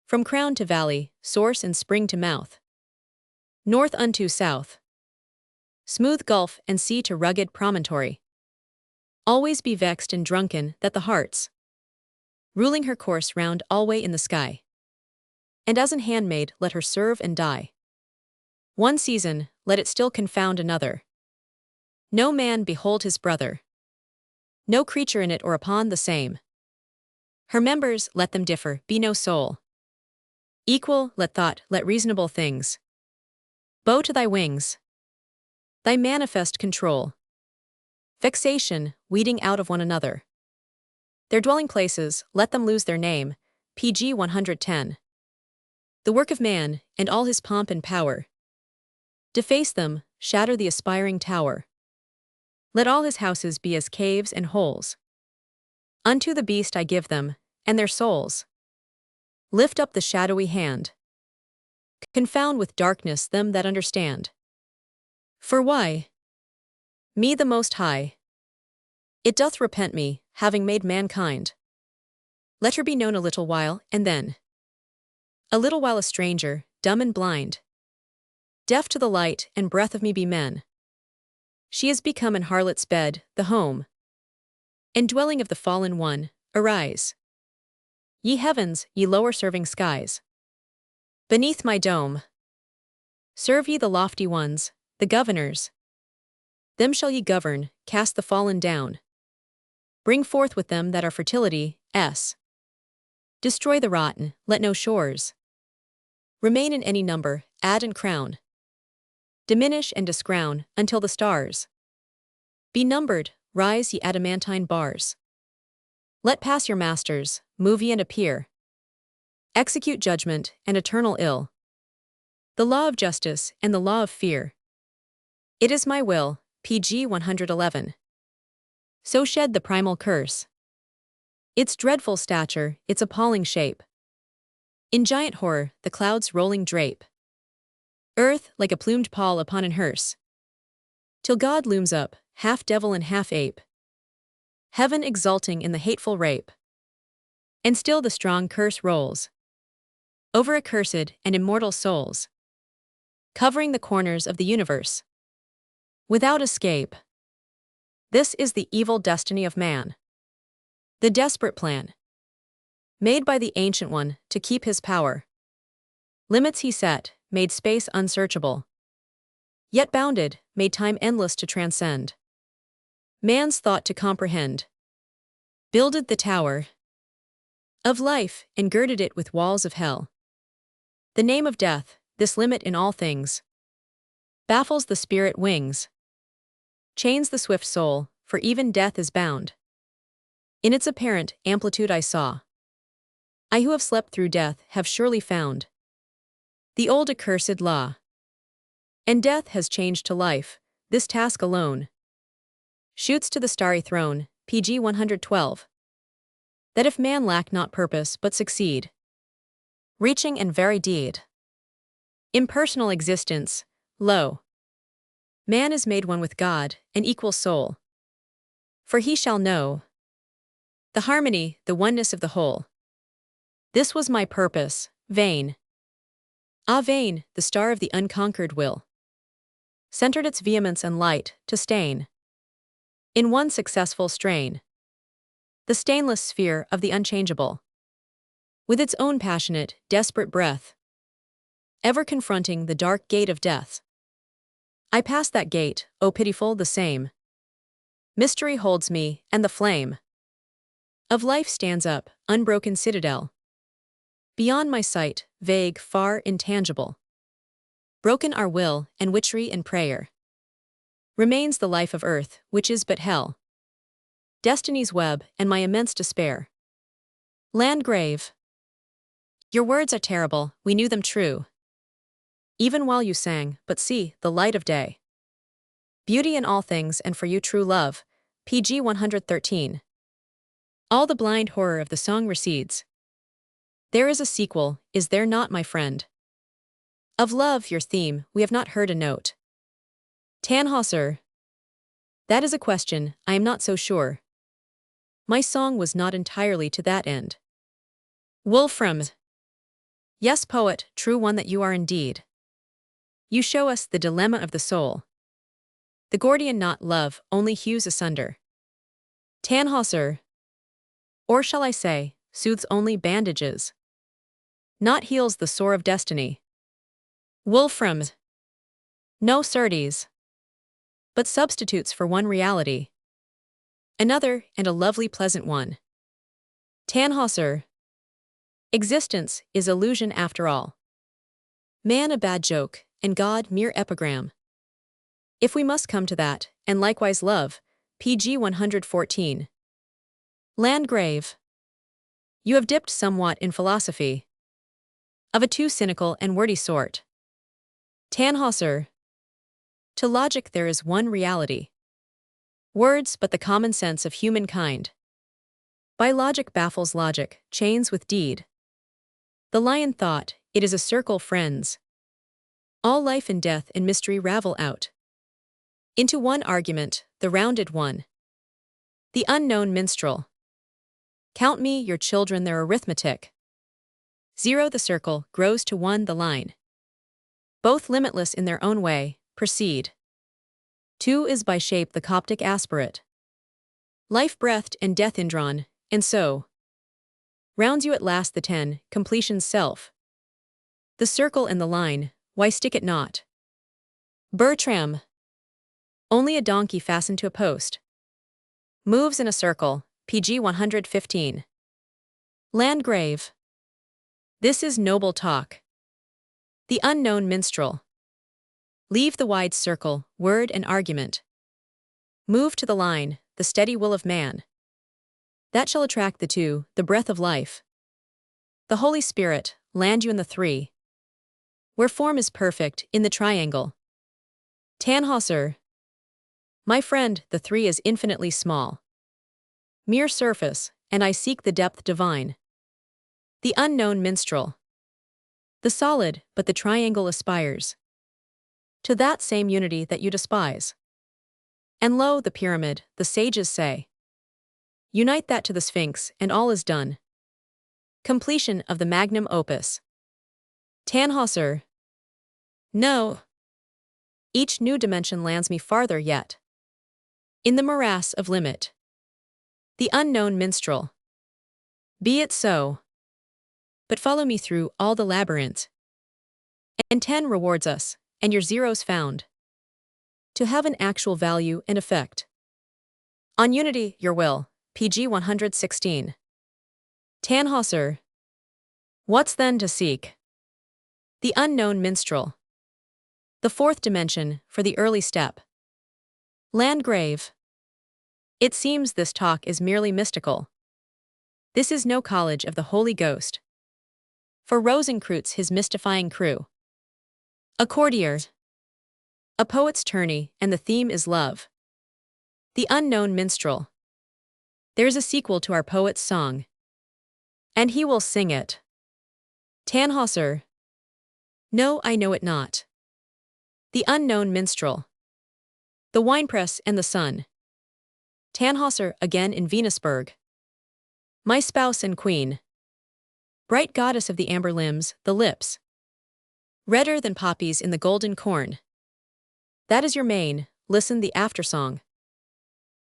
From crown to valley, source and spring to mouth. North unto south. Smooth gulf and sea to rugged promontory. Always be vexed and drunken that the hearts, ruling her course round alway in the sky. And as an handmaid let her serve and die. One season, let it still confound another. No man behold his brother. No creature in it or upon the same. Her members, let them differ, be no soul. Equal, let thought, let reasonable things bow to thy wings. Thy manifest control. Vexation, weeding out of one another. Their dwelling places, let them lose their name, pg 110. The work of man, and all his pomp and power. Deface them, shatter the aspiring tower. Let all his houses be as caves and holes. Unto the beast I give them, and their souls. Lift up the shadowy hand. Confound with darkness them that understand. For why? Me the Most High. It doth repent me, having made mankind. Let her be known a little while, and then a little while a stranger, dumb and blind. Deaf to the light and breath of me be men. She is become an harlot's bed, the home and dwelling of the fallen one. Arise, ye heavens, ye lower serving skies. Beneath my dome, serve ye the lofty ones, the governors. Them shall ye govern, cast the fallen down. Bring forth with them that are fertility, destroy the rotten, let no shores remain in any number, add and crown. Diminish and discrown, until the stars be numbered, rise ye adamantine bars. Let pass your masters, move ye and appear. Execute judgment and eternal ill. The law of justice and the law of fear. It is my will, pg 111. So shed the primal curse. Its dreadful stature, its appalling shape. In giant horror, the clouds rolling drape. Earth like a plumed pall upon an hearse. Till God looms up, half devil and half ape. Heaven exulting in the hateful rape. And still the strong curse rolls over accursed and immortal souls, covering the corners of the universe without escape. This is the evil destiny of man. The desperate plan made by the Ancient One to keep his power. Limits he set, made space unsearchable. Yet bounded, made time endless to transcend. Man's thought to comprehend. Builded the tower of life and girded it with walls of hell. The name of death, this limit in all things, baffles the spirit wings. Chains the swift soul, for even death is bound. In its apparent amplitude I saw. I who have slept through death have surely found the old accursed law. And death has changed to life, this task alone shoots to the starry throne, pg 112. That if man lack not purpose but succeed, reaching in very deed, impersonal existence, lo, man is made one with God, an equal soul. For he shall know the harmony, the oneness of the whole. This was my purpose, vain. Ah, vain, the star of the unconquered will centered its vehemence and light to stain in one successful strain the stainless sphere of the unchangeable, with its own passionate, desperate breath, ever confronting the dark gate of death. I pass that gate, O pitiful, the same mystery holds me, and the flame of life stands up, unbroken citadel. Beyond my sight, vague, far, intangible. Broken our will, and witchery and prayer. Remains the life of earth, which is but hell. destiny's web, and my immense despair. Landgrave. Your words are terrible, we knew them true. Even while you sang, but see, the light of day. Beauty in all things and for you true love, PG 113. All the blind horror of the song recedes. There is a sequel, is there not, my friend? Of love, your theme, we have not heard a note. Tannhäuser. That is a question, I am not so sure. My song was not entirely to that end. Wolfram. Yes, poet, true one that you are indeed. You show us the dilemma of the soul. The Gordian knot love only hews asunder. Tannhäuser. Or shall I say, soothes only bandages. Not heals the sore of destiny. Wolfram. No certes. But substitutes for one reality. Another, and a lovely pleasant one. Tannhäuser. Existence is illusion after all. Man a bad joke, and God mere epigram. If we must come to that, and likewise love, PG 114. Landgrave. You have dipped somewhat in philosophy. Of a too cynical and wordy sort. Tannhäuser. To logic there is one reality. Words but the common sense of humankind. By logic baffles logic, chains with deed. The lion thought, it is a circle, friends. All life and death and mystery ravel out. Into one argument, the rounded one. The unknown minstrel. Count me your children their arithmetic. 0 the circle grows to 1 the line. Both limitless in their own way, proceed. 2 is by shape the Coptic aspirate. Life-breathed and death indrawn, and so rounds you at last the 10, completion's self. The circle and the line, why stick it not? Bertram. Only a donkey fastened to a post. Moves in a circle, PG 115. Landgrave. This is noble talk. The unknown minstrel. Leave the wide circle, word and argument. Move to the line, the steady will of man. That shall attract the 2, the breath of life. The Holy Spirit, land you in the 3. Where form is perfect, in the triangle. Tannhäuser. My friend, the 3 is infinitely small. Mere surface, and I seek the depth divine. The unknown minstrel. The solid, but the triangle aspires to that same unity that you despise. And lo, the pyramid, the sages say. Unite that to the Sphinx, and all is done. Completion of the magnum opus. Tannhäuser. No. Each new dimension lands me farther yet. In the morass of limit. The unknown minstrel. Be it so. But follow me through all the labyrinth. And 10 rewards us, and your zeros found. To have an actual value and effect. On unity, your will, PG 116. Tannhäuser. What's then to seek? The unknown minstrel. The 4th dimension, for the early step. Landgrave. It seems this talk is merely mystical. This is no college of the Holy Ghost. For Rosencreutz his mystifying crew. A courtier. A poet's tourney, and the theme is love. The unknown minstrel. There's a sequel to our poet's song. And he will sing it. Tannhäuser. No, I know it not. The unknown minstrel. The winepress and the sun. Tannhäuser again in Venusberg. My spouse and queen. Bright goddess of the amber limbs, the lips. Redder than poppies in the golden corn. That is your main, listen the aftersong.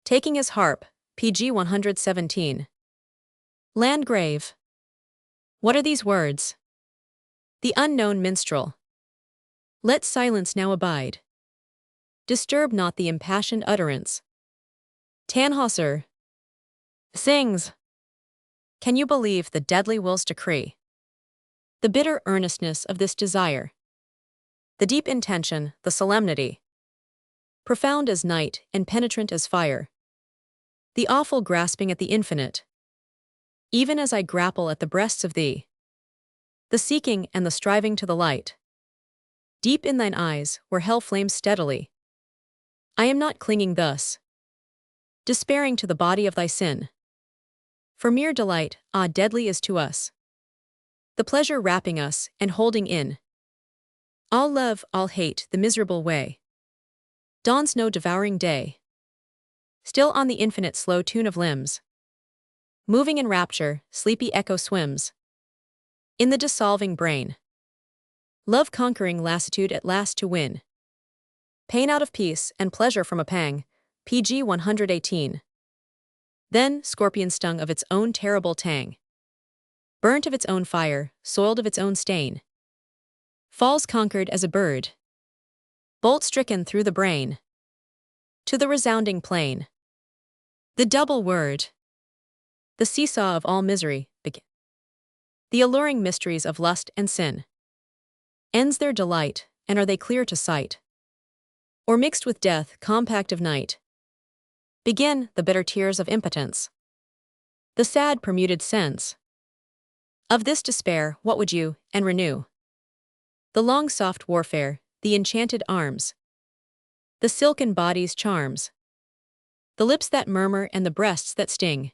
Taking his harp, PG 117. Landgrave. What are these words? The unknown minstrel. Let silence now abide. Disturb not the impassioned utterance. Tannhäuser. Sings. Can you believe the deadly will's decree? The bitter earnestness of this desire. The deep intention, the solemnity. Profound as night and penetrant as fire. the awful grasping at the infinite, even as I grapple at the breasts of thee. The seeking and the striving to the light. Deep in thine eyes, where hell flames steadily. I am not clinging thus, despairing to the body of thy sin. For mere delight, deadly is to us the pleasure wrapping us and holding in. All love, all hate, the miserable way. Dawns no devouring day. Still on the infinite slow tune of limbs. Moving in rapture, sleepy echo swims. In the dissolving brain. Love conquering lassitude at last to win. Pain out of peace and pleasure from a pang. PG 118. Then, scorpion stung of its own terrible tang. Burnt of its own fire, soiled of its own stain. Falls conquered as a bird. Bolt stricken through the brain. To the resounding plain. The double word. The seesaw of all misery, the alluring mysteries of lust and sin. Ends their delight, and are they clear to sight? Or mixed with death, compact of night? Begin the bitter tears of impotence. The sad permuted sense. Of this despair, what would you, and renew? The long soft warfare, the enchanted arms. The silken body's charms. The lips that murmur and the breasts that sting.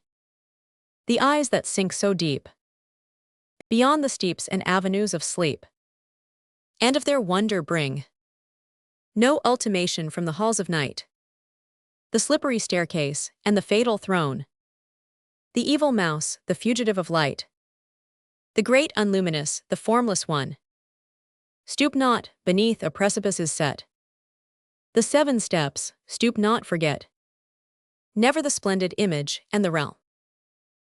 The eyes that sink so deep. Beyond the steeps and avenues of sleep. And of their wonder bring no ultimation from the halls of night. The slippery staircase, and the fatal throne. The evil mouse, the fugitive of light. The great unluminous, the formless one. Stoop not, beneath a precipice is set. The 7 steps, stoop not forget. Never the splendid image, and the realm.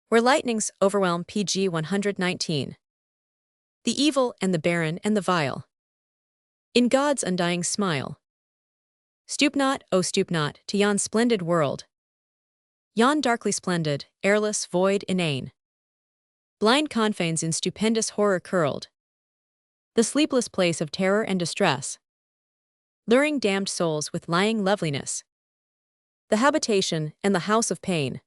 Where lightnings overwhelm PG 119. The evil and the barren and the vile. In God's undying smile. Stoop not, oh stoop not, to yon splendid world. Yon darkly splendid, airless, void, inane. Blind confines in stupendous horror curled. The sleepless place of terror and distress. Luring damned souls with lying loveliness. The habitation and the house of pain.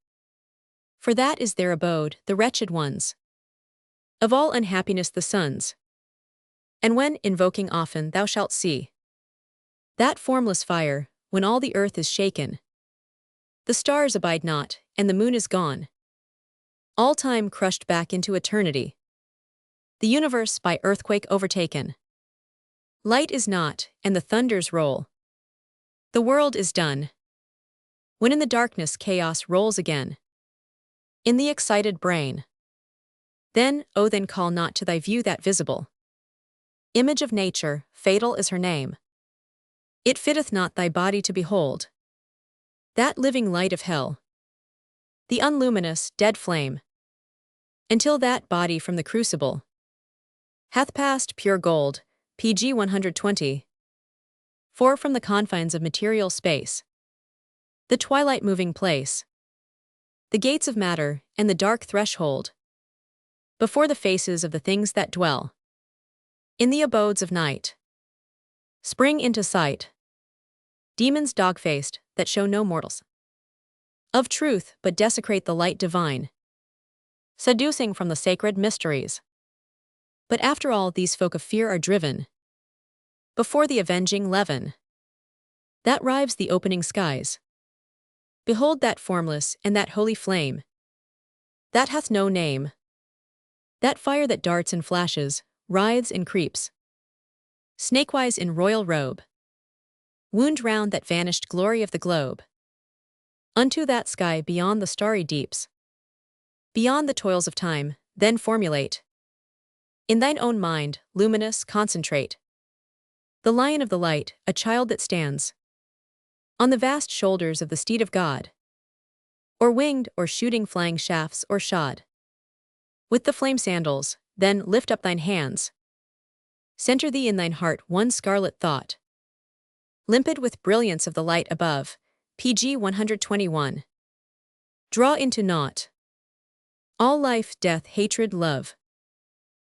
For that is their abode, the wretched ones. Of all unhappiness the sons. And when, invoking often, thou shalt see that formless fire, when all the earth is shaken. The stars abide not, and the moon is gone. All time crushed back into eternity. The universe by earthquake overtaken. Light is not, and the thunders roll. The world is done. When in the darkness chaos rolls again. In the excited brain. Then, oh then call not to thy view that visible image of nature, fatal is her name. It fitteth not thy body to behold that living light of hell. The unluminous, dead flame. Until that body from the crucible hath passed pure gold, PG 120. For from the confines of material space. The twilight moving place. The gates of matter, and the dark threshold. Before the faces of the things that dwell. In the abodes of night. Spring into sight. Demons dog-faced, that show no mortals. Of truth, but desecrate the light divine. Seducing from the sacred mysteries. But after all these folk of fear are driven. Before the avenging leaven. That rives the opening skies. Behold that formless and that holy flame. That hath no name. That fire that darts and flashes, writhes and creeps. Snakewise in royal robe. Wound round that vanished glory of the globe. Unto that sky beyond the starry deeps. Beyond the toils of time, then formulate. In thine own mind, luminous, concentrate. The lion of the light, a child that stands. On the vast shoulders of the steed of God. Or winged, or shooting flying shafts, or shod. With the flame sandals, then lift up thine hands. Center thee in thine heart one scarlet thought. Limpid with brilliance of the light above, PG 121. Draw into naught. All life, death, hatred, love.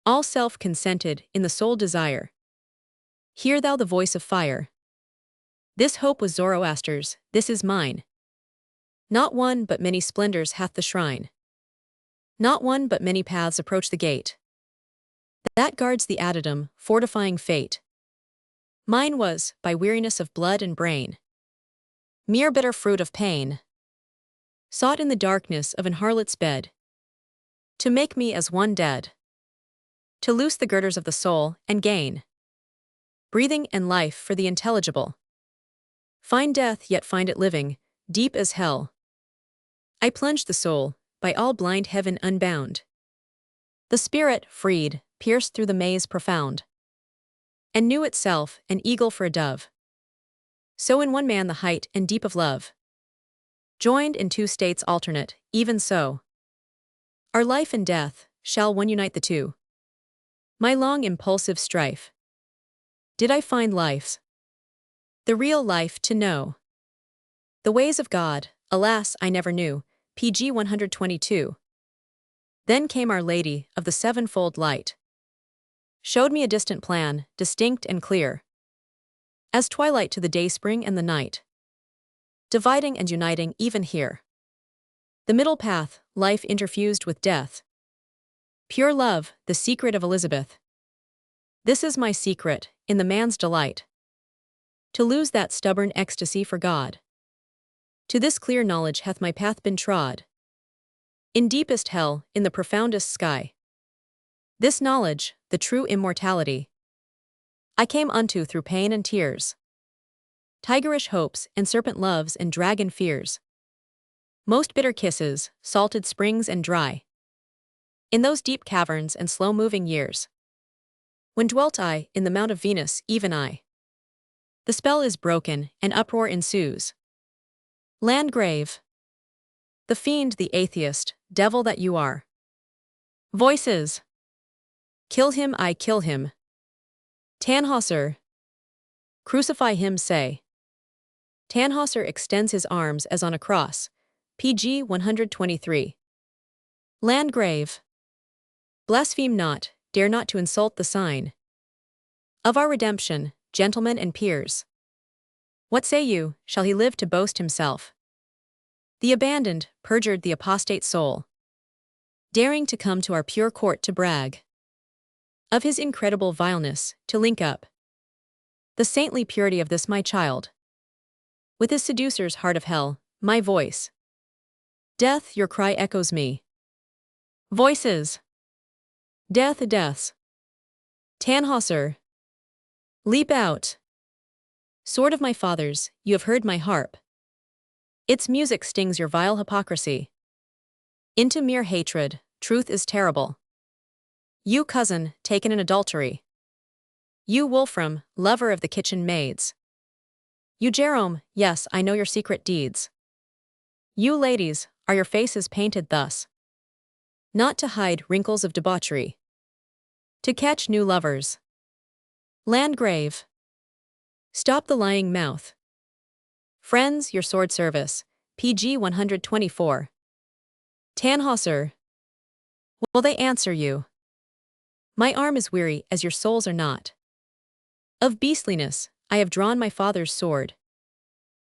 All self consented in the sole desire. Hear thou the voice of fire. This hope was Zoroaster's, this is mine. Not one but many splendors hath the shrine. Not one but many paths approach the gate that guards the addendum, fortifying fate. Mine was, by weariness of blood and brain, mere bitter fruit of pain, sought in the darkness of an harlot's bed, to make me as one dead, to loose the girders of the soul and gain breathing and life for the intelligible. Find death yet find it living, deep as hell. I plunged the soul, by all blind heaven unbound. The spirit, freed, pierced through the maze profound, and knew itself an eagle for a dove. So in one man the height and deep of love, joined in two states alternate, even so, our life and death shall one unite the two. My long impulsive strife, did I find life's, the real life to know? The ways of God, alas, I never knew. PG 122. Then came Our Lady of the Sevenfold Light, showed me a distant plan, distinct and clear, as twilight to the dayspring and the night, dividing and uniting even here. The middle path, life interfused with death. Pure love, the secret of Elizabeth. This is my secret, in the man's delight, to lose that stubborn ecstasy for God. To this clear knowledge hath my path been trod. In deepest hell, in the profoundest sky. This knowledge, the true immortality, I came unto through pain and tears, tigerish hopes and serpent loves and dragon fears, most bitter kisses, salted springs and dry. In those deep caverns and slow-moving years, when dwelt I in the mount of Venus, even I. The spell is broken, and uproar ensues. Landgrave, the fiend, the atheist, devil that you are. Voices, kill him, I kill him. Tannhäuser, crucify him, say. Tannhäuser extends his arms as on a cross. PG 123. Landgrave, blaspheme not, dare not to insult the sign of our redemption, gentlemen and peers. What say you, shall he live to boast himself? The abandoned, perjured, the apostate soul, daring to come to our pure court to brag of his incredible vileness, to link up the saintly purity of this my child with his seducer's heart of hell, my voice. Death, your cry echoes me. Voices, death, deaths. Tannhäuser, leap out. Sword of my fathers, you have heard my harp. Its music stings your vile hypocrisy into mere hatred. Truth is terrible. You cousin, taken in adultery. You Wolfram, lover of the kitchen maids. You Jerome, yes, I know your secret deeds. You ladies, are your faces painted thus? Not to hide wrinkles of debauchery, to catch new lovers. Landgrave, stop the lying mouth. Friends, your sword service. PG 124. Tannhäuser, will they answer you? My arm is weary as your souls are not. Of beastliness, I have drawn my father's sword.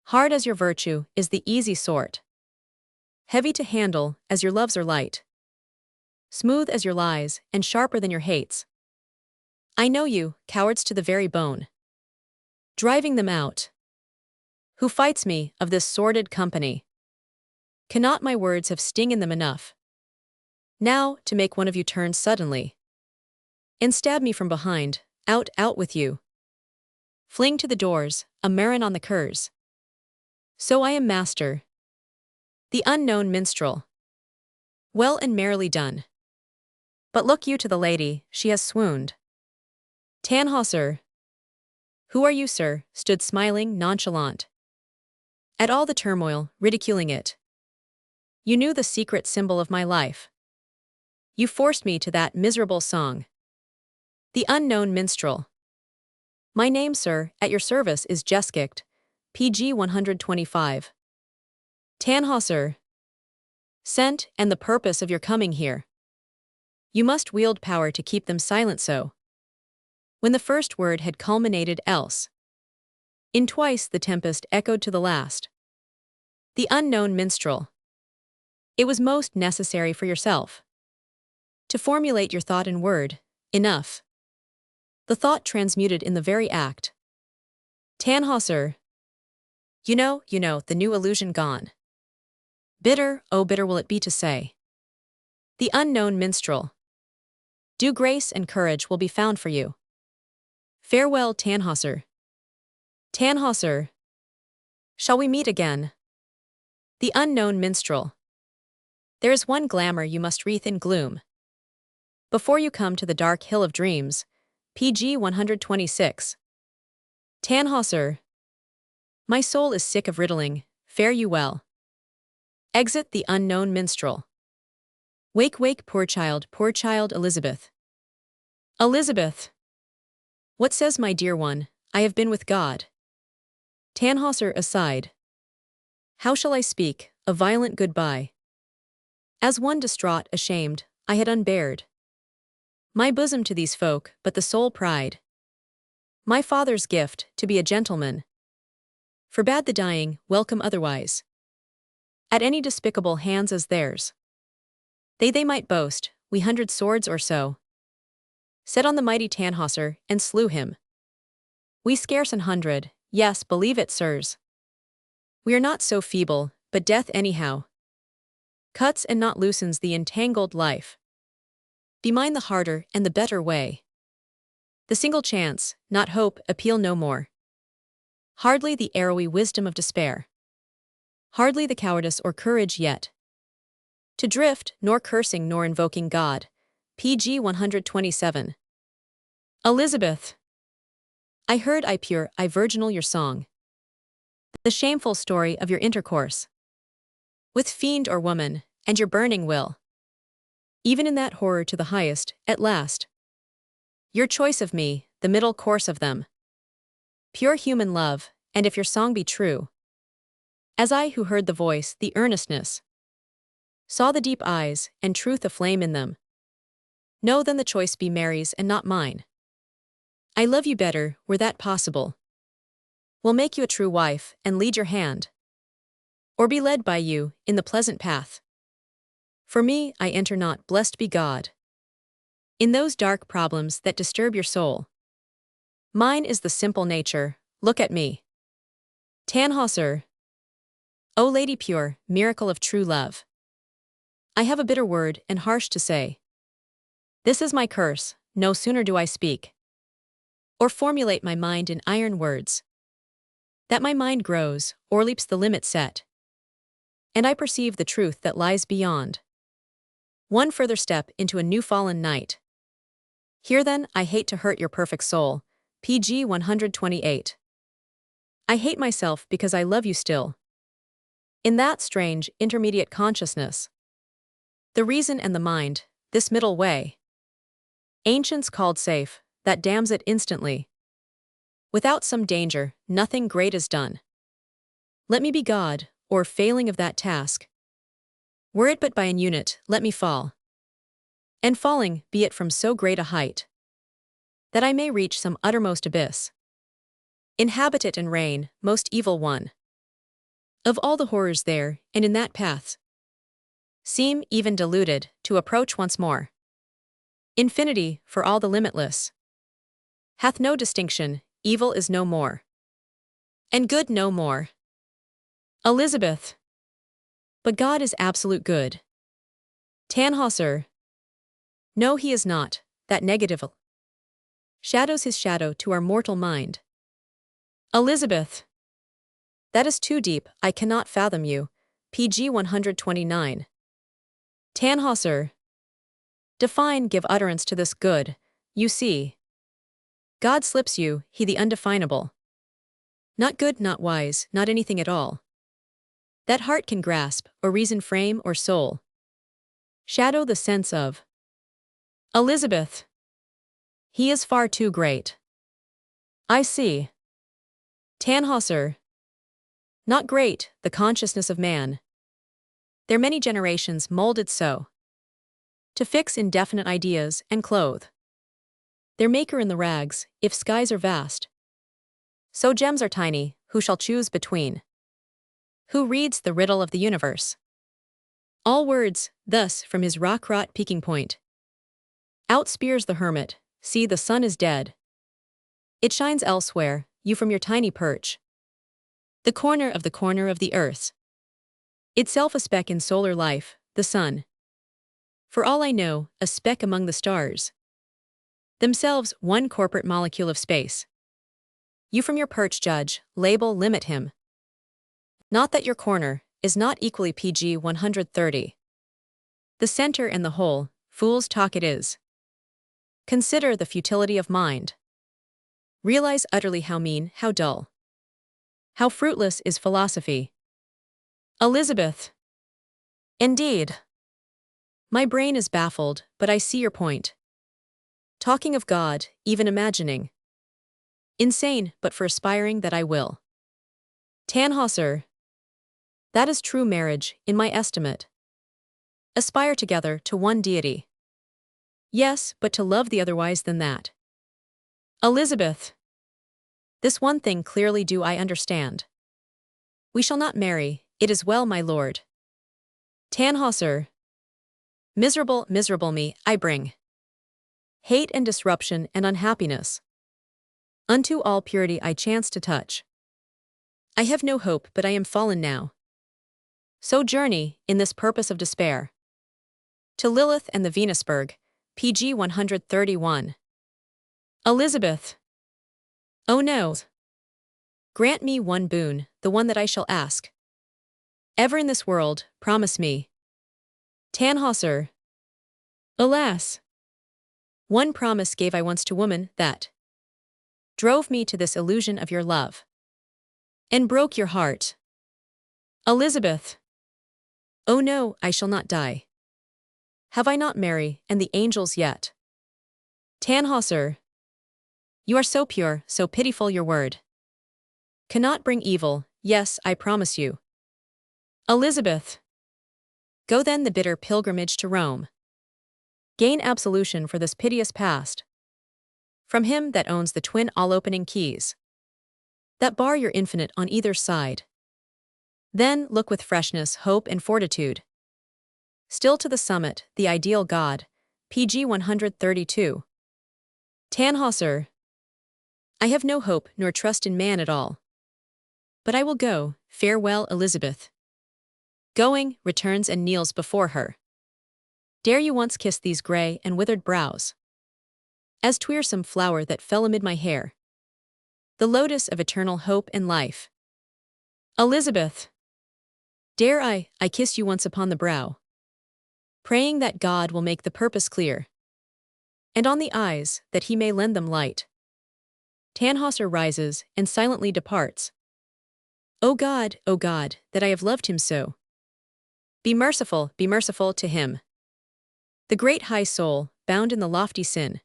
Hard as your virtue is the easy sort. Heavy to handle as your loves are light. Smooth as your lies and sharper than your hates. I know you, cowards to the very bone. Driving them out. Who fights me of this sordid company? Cannot my words have sting in them enough? Now, to make one of you turn suddenly and stab me from behind, out, out with you. Fling to the doors, a marin on the curs. So I am master. The unknown minstrel. Well and merrily done. But look you to the lady, she has swooned. Tannhäuser, who are you, sir, stood smiling, nonchalant at all the turmoil, ridiculing it. You knew the secret symbol of my life. You forced me to that miserable song. The unknown minstrel. My name, sir, at your service is Jeskicht. PG 125. Tannhäuser, sent, and the purpose of your coming here. You must wield power to keep them silent so. When the first word had culminated else. In twice the tempest echoed to the last. The unknown minstrel. It was most necessary for yourself to formulate your thought in word, enough. The thought transmuted in the very act. Tannhäuser. You know, the new illusion gone. Bitter, oh bitter will it be to say. The unknown minstrel. Due grace and courage will be found for you. Farewell, Tannhäuser. Tannhäuser. Shall we meet again? The unknown minstrel. There is one glamour you must wreath in gloom. Before you come to the dark hill of dreams, pg 126. Tannhäuser. My soul is sick of riddling, fare you well. Exit the unknown minstrel. Wake, wake, poor child, Elizabeth. Elizabeth. What says my dear one? I have been with God. Tannhäuser aside. How shall I speak, a violent goodbye? As one distraught, ashamed, I had unbared my bosom to these folk, but the sole pride, my father's gift, to be a gentleman, forbade the dying, welcome otherwise, at any despicable hands as theirs. They might boast, we 100 swords or so, set on the mighty Tannhäuser, and slew him. We scarce 100, yes, believe it, sirs. We are not so feeble, but death anyhow cuts and not loosens the entangled life. Be mine the harder and the better way. The single chance, not hope, appeal no more. Hardly the arrowy wisdom of despair. Hardly the cowardice or courage yet to drift, nor cursing nor invoking God. pg 127. Elizabeth. I heard, I pure, I virginal your song. The shameful story of your intercourse with fiend or woman, and your burning will. Even in that horror to the highest, at last. Your choice of me, the middle course of them. Pure human love, and if your song be true, as I who heard the voice, the earnestness, saw the deep eyes, and truth aflame in them, know then the choice be Mary's and not mine. I love you better, were that possible. Will make you a true wife, and lead your hand, or be led by you, in the pleasant path. For me, I enter not, blessed be God, in those dark problems that disturb your soul. Mine is the simple nature, look at me. Tannhäuser. O Lady pure, miracle of true love. I have a bitter word and harsh to say. This is my curse, no sooner do I speak, or formulate my mind in iron words, that my mind grows, or leaps the limit set, and I perceive the truth that lies beyond. One further step into a new fallen night. Here then, I hate to hurt your perfect soul. pg 128. I hate myself because I love you still. In that strange, intermediate consciousness, the reason and the mind, this middle way, ancients called safe, that damns it instantly. Without some danger, nothing great is done. Let me be God, or failing of that task, were it but by an unit, let me fall. And falling, be it from so great a height, that I may reach some uttermost abyss. Inhabit it and reign, most evil one. Of all the horrors there, and in that path, seem, even deluded, to approach once more. Infinity, for all the limitless, hath no distinction, evil is no more, and good no more. Elizabeth. But God is absolute good. Tannhäuser. No, he is not, that negative shadows his shadow to our mortal mind. Elizabeth. That is too deep, I cannot fathom you. pg 129. Tannhäuser. Define, give utterance to this good, you see. God slips you, he the undefinable. Not good, not wise, not anything at all that heart can grasp, or reason frame, or soul shadow the sense of. Elizabeth. He is far too great. I see. Tannhäuser. Not great, the consciousness of man. Their many generations molded so, to fix indefinite ideas and clothe their maker in the rags, if skies are vast, so gems are tiny, who shall choose between Who reads the riddle of the universe? All words, thus, from his rock-wrought peaking point. Out spears the hermit, see the sun is dead. It shines elsewhere, you from your tiny perch. The corner of the earth. Itself a speck in solar life, the sun. For all I know, a speck among the stars. Themselves one corporate molecule of space. You from your perch judge, label, limit him. Not that your corner is not equally PG 130. The center and the whole, fool's talk it is. Consider the futility of mind. Realize utterly how mean, how dull. How fruitless is philosophy. Elizabeth. Indeed. My brain is baffled, but I see your point. Talking of God, even imagining. Insane, but for aspiring that I will. Tannhäuser. That is true marriage, in my estimate. Aspire together to one deity. Yes, but to love the otherwise than that. Elizabeth. This one thing clearly do I understand. We shall not marry, it is well, my lord. Tannhäuser. Miserable, miserable me, I bring. Hate and disruption and unhappiness. Unto all purity I chance to touch. I have no hope, but I am fallen now. So journey, in this purpose of despair. To Lilith and the Venusberg, PG 131. Elizabeth. Oh no. Grant me one boon, the one that I shall ask. Ever in this world, promise me. Tannhäuser. Alas. One promise gave I once to woman, that drove me to this illusion of your love. And broke your heart. Elizabeth. Oh no, I shall not die. Have I not Mary and the angels yet? Tannhäuser. You are so pure, so pitiful your word. Cannot bring evil, yes, I promise you. Elizabeth. Go then the bitter pilgrimage to Rome. Gain absolution for this piteous past. From him that owns the twin all-opening keys. That bar your infinite on either side. Then look with freshness, hope and fortitude. Still to the summit, the ideal God, PG 132. Tannhäuser. I have no hope nor trust in man at all. But I will go, farewell Elizabeth. Going, returns and kneels before her. Dare you once kiss these grey and withered brows? As 'twere some flower that fell amid my hair. The lotus of eternal hope and life. Elizabeth. Dare I kiss you once upon the brow. Praying that God will make the purpose clear. And on the eyes, that he may lend them light. Tannhäuser rises and silently departs. O God, that I have loved him so. Be merciful to him. The great high soul, bound in the lofty sin.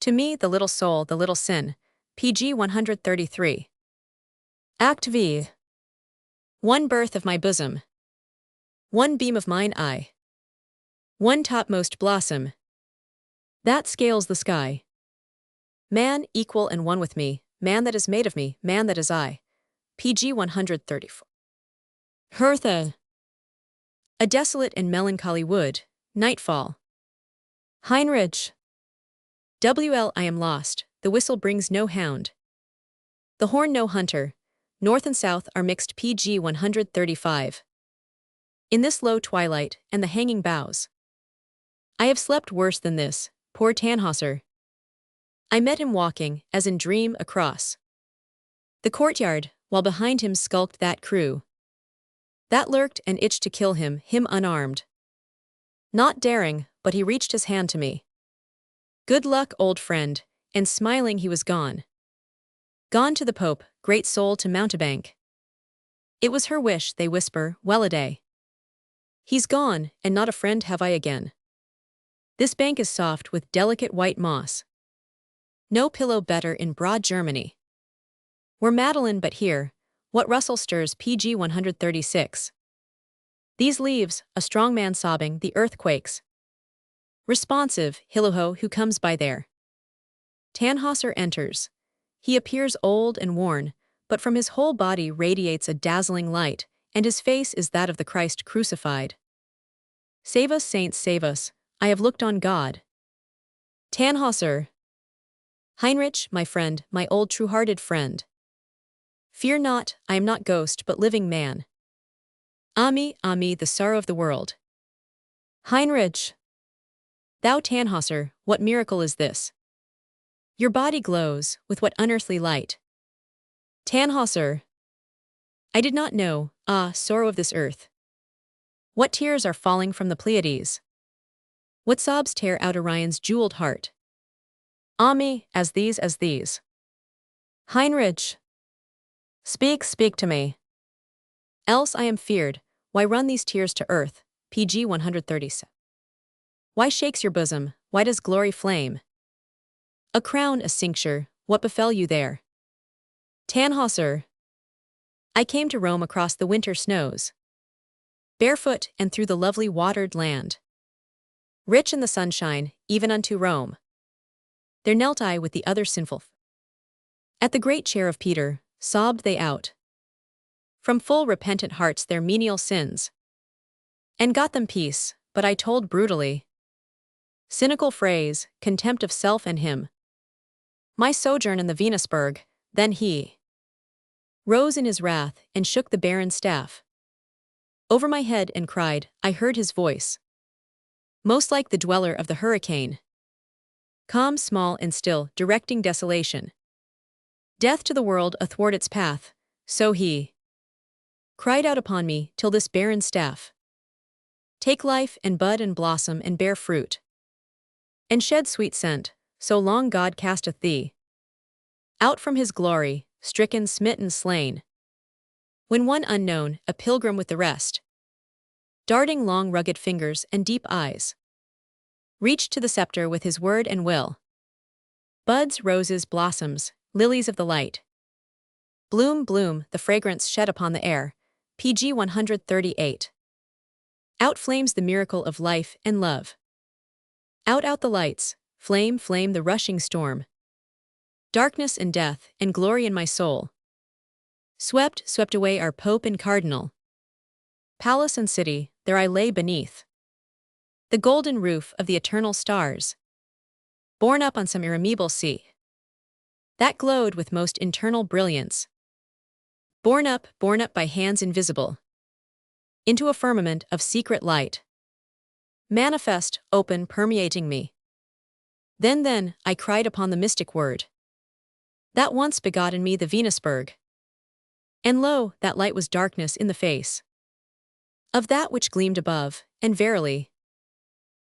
To me the little soul, the little sin, PG 133. Act V. One birth of my bosom. One beam of mine eye. One topmost blossom. That scales the sky. Man equal and one with me, man that is made of me, man that is I. PG 134. Hertha. A desolate and melancholy wood, nightfall. Heinrich. WL I am lost, the whistle brings no hound. The horn no hunter, north and south are mixed PG 135. In this low twilight and the hanging boughs. I have slept worse than this, poor Tannhäuser. I met him walking, as in dream, across the courtyard, while behind him skulked that crew. That lurked and itched to kill him unarmed. Not daring, but he reached his hand to me. Good luck, old friend, and smiling he was gone. Gone to the Pope, great soul to mountebank. It was her wish, they whisper, well-a-day. He's gone, and not a friend have I again. This bank is soft with delicate white moss. No pillow better in broad Germany. We're Madeline but here, what rustle stirs PG 136. These leaves, a strong man sobbing, the earth quakes. Responsive, Hilloho who comes by there. Tannhäuser enters. He appears old and worn, but from his whole body radiates a dazzling light, and his face is that of the Christ crucified. Save us, saints, save us, I have looked on God. Tannhäuser. Heinrich, my friend, my old true-hearted friend. Fear not, I am not ghost but living man. Ami, the sorrow of the world. Heinrich. Thou Tannhäuser, what miracle is this? Your body glows, with what unearthly light? Tannhäuser. I did not know, sorrow of this earth. What tears are falling from the Pleiades? What sobs tear out Orion's jeweled heart? Ami, as these. Heinrich. Speak to me. Else I am feared, why run these tears to earth? PG 137. Why shakes your bosom, why does glory flame? A crown, a cincture, what befell you there? Tannhäuser. I came to Rome across the winter snows, barefoot and through the lovely watered land. Rich in the sunshine, even unto Rome. There knelt I with the other sinful. At the great chair of Peter, sobbed they out from full repentant hearts their menial sins, and got them peace, but I told brutally. Cynical phrase, contempt of self and him. My sojourn in the Venusberg, then he rose in his wrath and shook the barren staff over my head and cried, I heard his voice, most like the dweller of the hurricane, calm, small, and still, directing desolation. Death to the world athwart its path, so he cried out upon me till this barren staff take life and bud and blossom and bear fruit, and shed sweet scent, so long God casteth thee out from his glory, stricken, smitten, slain. When one unknown, a pilgrim with the rest, darting long rugged fingers and deep eyes, reached to the scepter with his word and will. Buds, roses, blossoms, lilies of the light. Bloom, the fragrance shed upon the air. PG 138. Out flames the miracle of life and love. Out the lights, flame the rushing storm. Darkness and death and glory in my soul. Swept away our Pope and Cardinal. Palace and city, there I lay beneath the golden roof of the eternal stars, borne up on some irremeable sea that glowed with most internal brilliance. Borne up by hands invisible into a firmament of secret light. Manifest, open, permeating me. Then I cried upon the mystic word that once begot in me the Venusberg. And lo, that light was darkness in the face of that which gleamed above, and verily,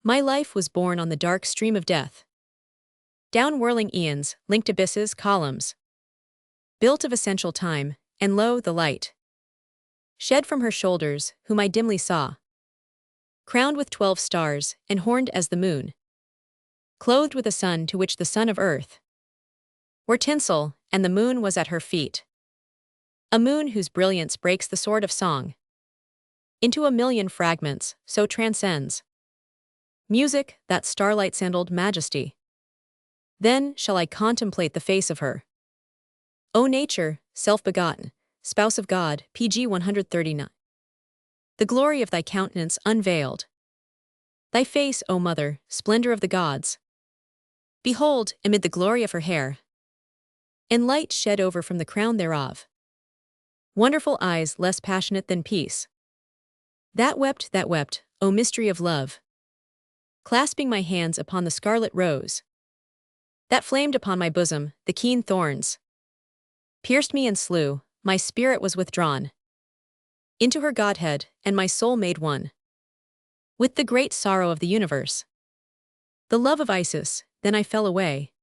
my life was born on the dark stream of death. Down whirling eons, linked abysses, columns, built of essential time, and lo, the light shed from her shoulders, whom I dimly saw, crowned with 12 stars, and horned as the moon, clothed with a sun to which the sun of earth were tinsel, and the moon was at her feet. A moon whose brilliance breaks the sword of song into a million fragments, so transcends music, that starlight-sandaled majesty. Then shall I contemplate the face of her. O nature, self-begotten, spouse of God, PG 139. The glory of thy countenance unveiled. Thy face, O mother, splendor of the gods. Behold, amid the glory of her hair, and light shed over from the crown thereof. Wonderful eyes less passionate than peace. That wept, O mystery of love. Clasping my hands upon the scarlet rose that flamed upon my bosom, the keen thorns pierced me and slew, my spirit was withdrawn into her godhead, and my soul made one with the great sorrow of the universe. The love of Isis, then I fell away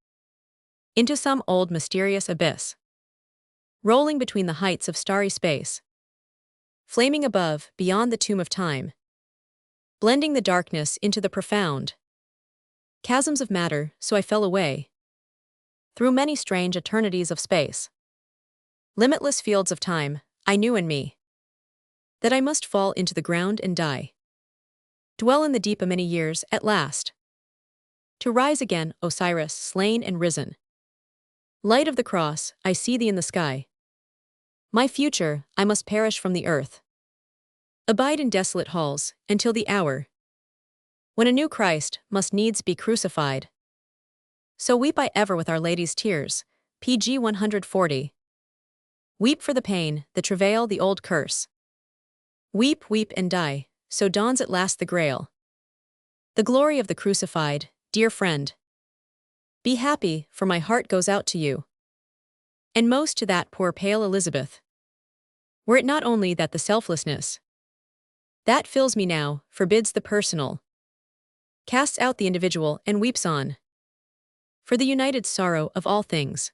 into some old mysterious abyss, rolling between the heights of starry space, flaming above, beyond the tomb of time, blending the darkness into the profound chasms of matter, so I fell away through many strange eternities of space. Limitless fields of time, I knew in me that I must fall into the ground and die. Dwell in the deep a many years, at last, to rise again, Osiris, slain and risen. Light of the cross, I see thee in the sky. My future, I must perish from the earth. Abide in desolate halls, until the hour when a new Christ must needs be crucified. So weep I ever with Our Lady's tears. PG 140. Weep for the pain, the travail, the old curse. Weep, weep and die, so dawns at last the Grail. The glory of the crucified, dear friend. Be happy, for my heart goes out to you. And most to that poor pale Elizabeth. Were it not only that the selflessness that fills me now, forbids the personal, casts out the individual and weeps on for the united sorrow of all things.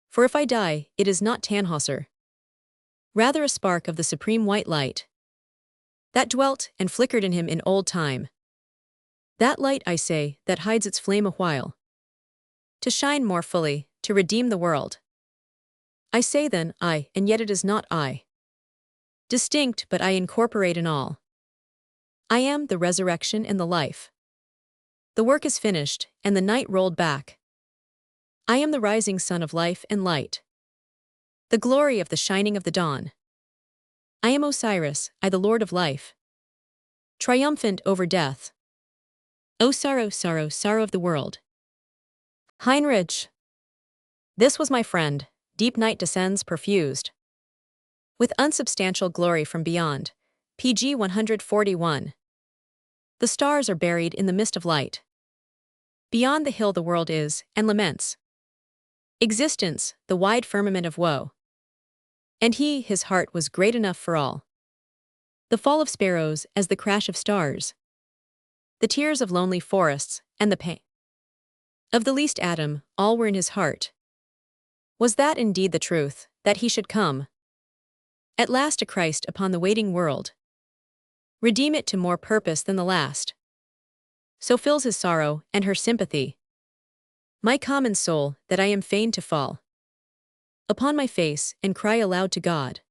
For if I die, it is not Tannhäuser, rather a spark of the supreme white light that dwelt and flickered in him in old time. That light, I say, that hides its flame a while, to shine more fully, to redeem the world. I say then, I, and yet it is not I. Distinct, but I incorporate in all. I am the resurrection and the life. The work is finished, and the night rolled back. I am the rising sun of life and light, the glory of the shining of the dawn. I am Osiris, I the Lord of life, triumphant over death. O sorrow, sorrow, sorrow of the world. Heinrich. This was my friend. Deep night descends perfused with unsubstantial glory from beyond. PG 141. The stars are buried in the mist of light. Beyond the hill the world is, and laments existence, the wide firmament of woe. And he, his heart was great enough for all. The fall of sparrows as the crash of stars, the tears of lonely forests, and the pain of the least atom, all were in his heart. Was that indeed the truth, that he should come at last a Christ upon the waiting world, redeem it to more purpose than the last? So fills his sorrow and her sympathy my common soul, that I am fain to fall upon my face and cry aloud to God.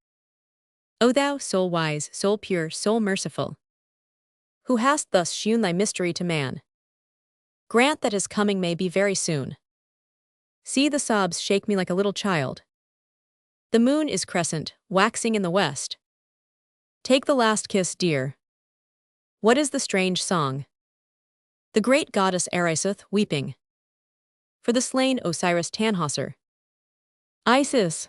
O thou, soul wise, soul pure, soul merciful, who hast thus shewn thy mystery to man, grant that his coming may be very soon. See, the sobs shake me like a little child. The moon is crescent, waxing in the west. Take the last kiss, dear. What is the strange song? The great goddess ariseth, weeping for the slain Osiris Tannhäuser. Isis.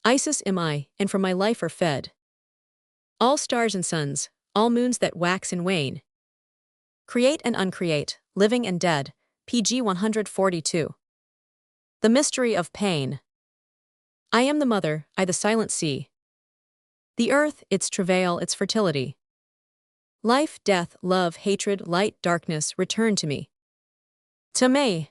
Isis am I, and from my life are fed all stars and suns, all moons that wax and wane, create and uncreate, living and dead. PG 142. The mystery of pain. I am the mother, I the silent sea. The earth, its travail, its fertility. Life, death, love, hatred, light, darkness, return to me. To me.